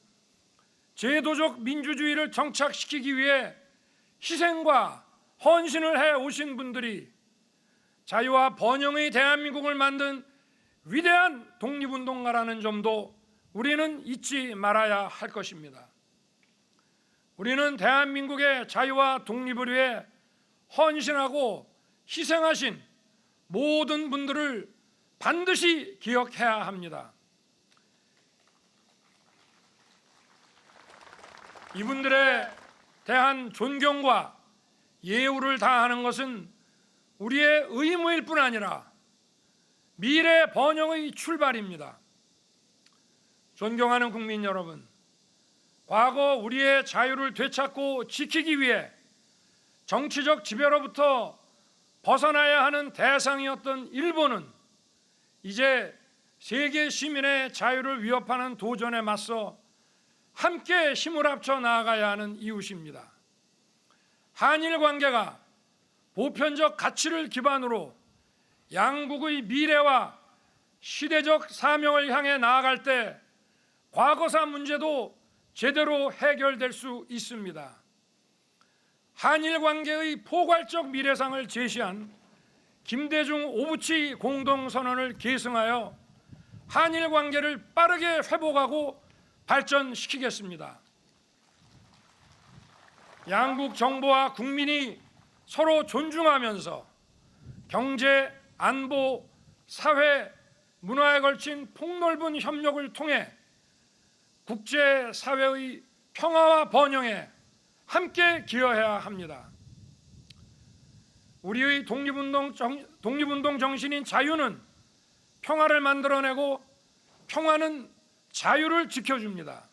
제도적 민주주의를 정착시키기 위해 희생과 헌신을 해 오신 분들이 자유와 번영의 대한민국을 만든 위대한 독립운동가라는 점도 우리는 잊지 말아야 할 것입니다. 우리는 대한민국의 자유와 독립을 위해 헌신하고 희생하신 모든 분들을 반드시 기억해야 합니다. 이분들에 대한 존경과 예우를 다하는 것은 우리의 의무일 뿐 아니라 미래 번영의 출발입니다. 존경하는 국민 여러분, 과거 우리의 자유를 되찾고 지키기 위해 정치적 지배로부터 벗어나야 하는 대상이었던 일본은 이제 세계 시민의 자유를 위협하는 도전에 맞서 함께 힘을 합쳐 나아가야 하는 이웃입니다. 한일 관계가 보편적 가치를 기반으로 양국의 미래와 시대적 사명을 향해 나아갈 때 과거사 문제도 제대로 해결될 수 있습니다. 한일 관계의 포괄적 미래상을 제시한 김대중 오부치 공동선언을 계승하여 한일 관계를 빠르게 회복하고 발전시키겠습니다. 양국 정부와 국민이 서로 존중하면서 경제, 안보, 사회, 문화에 걸친 폭넓은 협력을 통해 국제사회의 평화와 번영에 함께 기여해야 합니다. 우리의 독립운동 정신인 자유는 평화를 만들어내고 평화는 자유를 지켜줍니다.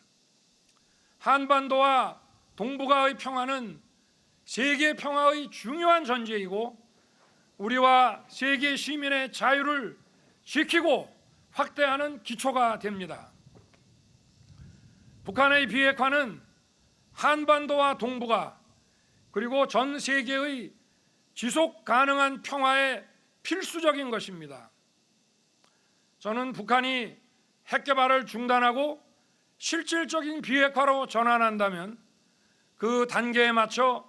한반도와 동북아의 평화는 세계 평화의 중요한 전제이고 우리와 세계 시민의 자유를 지키고 확대하는 기초가 됩니다. 북한의 비핵화는 한반도와 동북아 그리고 전 세계의 지속 가능한 평화에 필수적인 것입니다. 저는 북한이 핵 개발을 중단하고 실질적인 비핵화로 전환한다면 그 단계에 맞춰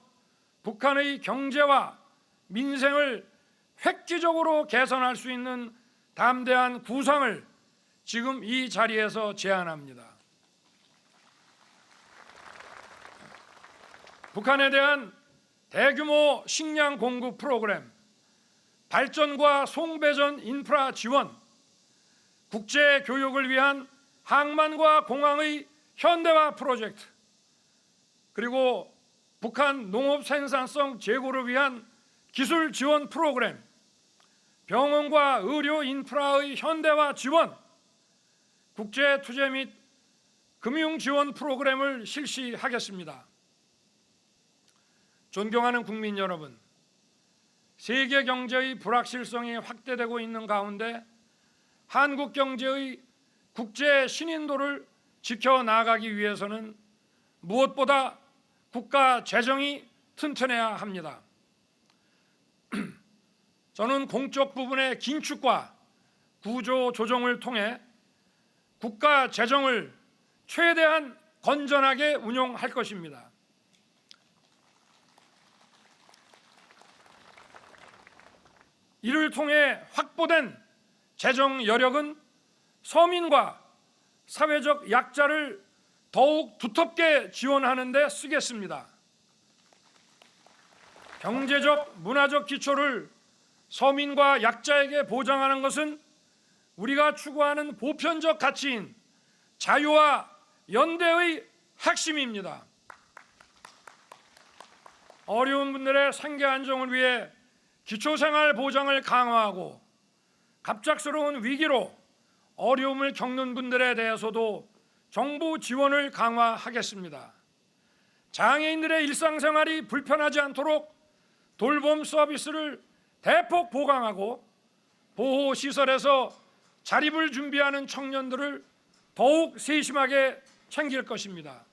북한의 경제와 민생을 획기적으로 개선할 수 있는 담대한 구상을 지금 이 자리에서 제안합니다. 북한에 대한 대규모 식량 공급 프로그램, 발전과 송배전 인프라 지원, 국제 교육을 위한 항만과 공항의 현대화 프로젝트, 그리고 북한 농업 생산성 제고를 위한 기술 지원 프로그램, 병원과 의료 인프라의 현대화 지원, 국제 투자 및 금융 지원 프로그램을 실시하겠습니다. 존경하는 국민 여러분, 세계 경제의 불확실성이 확대되고 있는 가운데 한국 경제의 국제 신인도를 지켜나가기 위해서는 무엇보다 국가 재정이 튼튼해야 합니다. 저는 공적 부분의 긴축과 구조 조정을 통해 국가 재정을 최대한 건전하게 운용할 것입니다. 이를 통해 확보된 재정 여력은 서민과 사회적 약자를 더욱 두텁게 지원하는 데 쓰겠습니다. 경제적, 문화적 기초를 서민과 약자에게 보장하는 것은 우리가 추구하는 보편적 가치인 자유와 연대의 핵심입니다. 어려운 분들의 생계 안정을 위해 기초생활 보장을 강화하고 갑작스러운 위기로 어려움을 겪는 분들에 대해서도 정부 지원을 강화하겠습니다. 장애인들의 일상생활이 불편하지 않도록 돌봄 서비스를 대폭 보강하고 보호시설에서 자립을 준비하는 청년들을 더욱 세심하게 챙길 것입니다.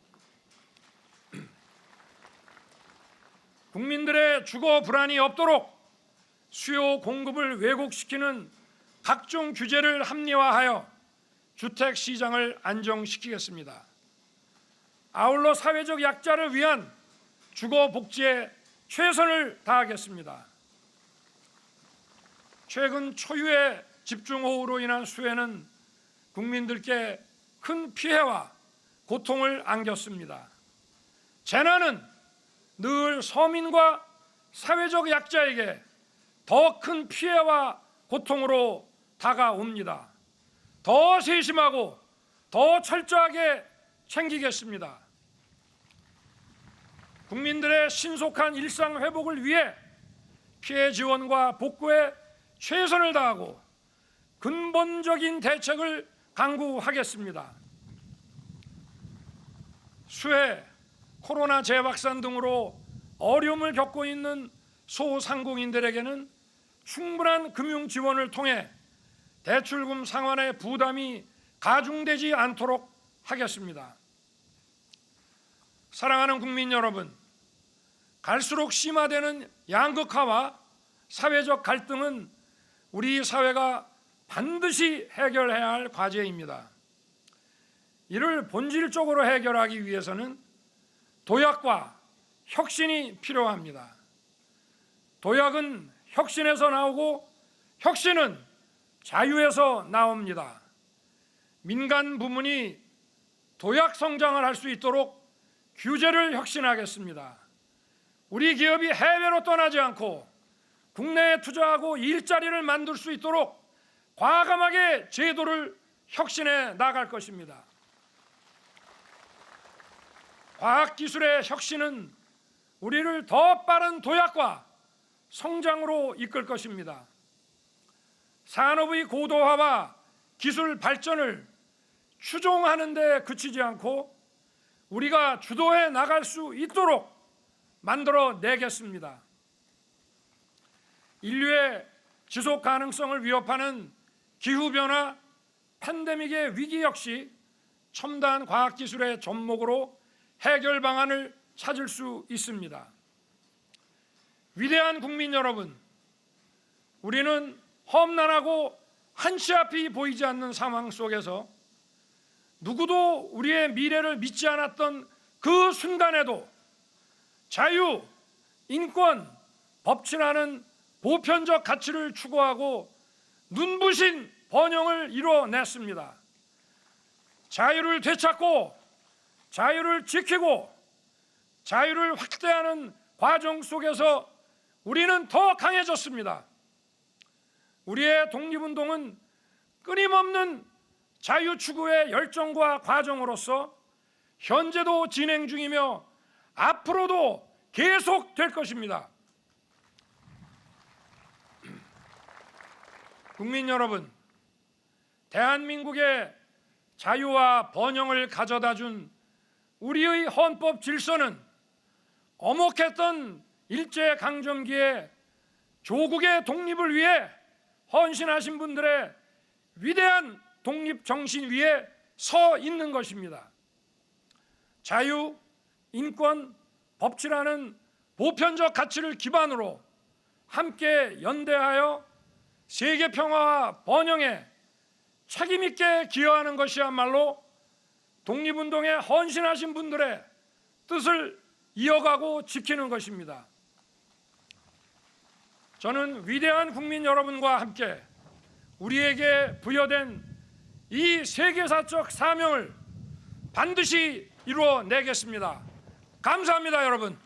국민들의 주거 불안이 없도록 수요 공급을 왜곡시키는 각종 규제를 합리화하여 주택 시장을 안정시키겠습니다. 아울러 사회적 약자를 위한 주거 복지에 최선을 다하겠습니다. 최근 초유의 집중호우로 인한 수해는 국민들께 큰 피해와 고통을 안겼습니다. 재난은 늘 서민과 사회적 약자에게 더 큰 피해와 고통으로 다가옵니다. 더 세심하고 더 철저하게 챙기겠습니다. 국민들의 신속한 일상 회복을 위해 피해 지원과 복구에 최선을 다하고 근본적인 대책을 강구하겠습니다. 수해, 코로나 재확산 등으로 어려움을 겪고 있는 소상공인들에게는 충분한 금융 지원을 통해 대출금 상환의 부담이 가중되지 않도록 하겠습니다. 사랑하는 국민 여러분, 갈수록 심화되는 양극화와 사회적 갈등은 우리 사회가 반드시 해결해야 할 과제입니다. 이를 본질적으로 해결하기 위해서는 도약과 혁신이 필요합니다. 도약은 혁신에서 나오고 혁신은 자유에서 나옵니다. 민간 부문이 도약 성장을 할 수 있도록 규제를 혁신하겠습니다. 우리 기업이 해외로 떠나지 않고 국내에 투자하고 일자리를 만들 수 있도록 과감하게 제도를 혁신해 나갈 것입니다. 과학기술의 혁신은 우리를 더 빠른 도약과 성장으로 이끌 것입니다. 산업의 고도화와 기술 발전을 추종하는 데 그치지 않고 우리가 주도해 나갈 수 있도록 만들어내겠습니다. 인류의 지속 가능성을 위협하는 기후변화, 팬데믹의 위기 역시 첨단 과학기술의 접목으로 해결 방안을 찾을 수 있습니다. 위대한 국민 여러분, 우리는 험난하고 한치 앞이 보이지 않는 상황 속에서 누구도 우리의 미래를 믿지 않았던 그 순간에도 자유, 인권, 법치라는 보편적 가치를 추구하고 눈부신 번영을 이뤄냈습니다. 자유를 되찾고 자유를 지키고 자유를 확대하는 과정 속에서 우리는 더 강해졌습니다. 우리의 독립운동은 끊임없는 자유 추구의 열정과 과정으로서 현재도 진행 중이며 앞으로도 계속될 것입니다. 국민 여러분, 대한민국의 자유와 번영을 가져다 준 우리의 헌법 질서는 엄혹했던 일제강점기에 조국의 독립을 위해 헌신하신 분들의 위대한 독립정신 위에 서 있는 것입니다. 자유, 인권, 법치라는 보편적 가치를 기반으로 함께 연대하여 세계 평화와 번영에 책임 있게 기여하는 것이야말로 독립운동에 헌신하신 분들의 뜻을 이어가고 지키는 것입니다. 저는 위대한 국민 여러분과 함께 우리에게 부여된 이 세계사적 사명을 반드시 이루어내겠습니다. 감사합니다, 여러분.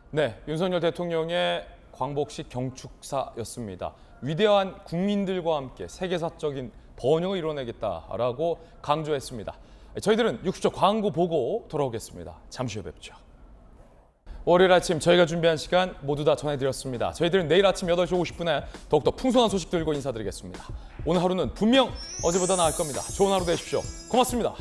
네, 윤석열 대통령의 광복식 경축사였습니다. 위대한 국민들과 함께 세계사적인 번영을 이뤄내겠다라고 강조했습니다. 저희들은 60초 광고 보고 돌아오겠습니다. 잠시 후에 뵙죠. 월요일 아침 저희가 준비한 시간 모두 다 전해드렸습니다. 저희들은 내일 아침 8시 50분에 더욱더 풍성한 소식 들고 인사드리겠습니다. 오늘 하루는 분명 어제보다 나을 겁니다. 좋은 하루 되십시오. 고맙습니다.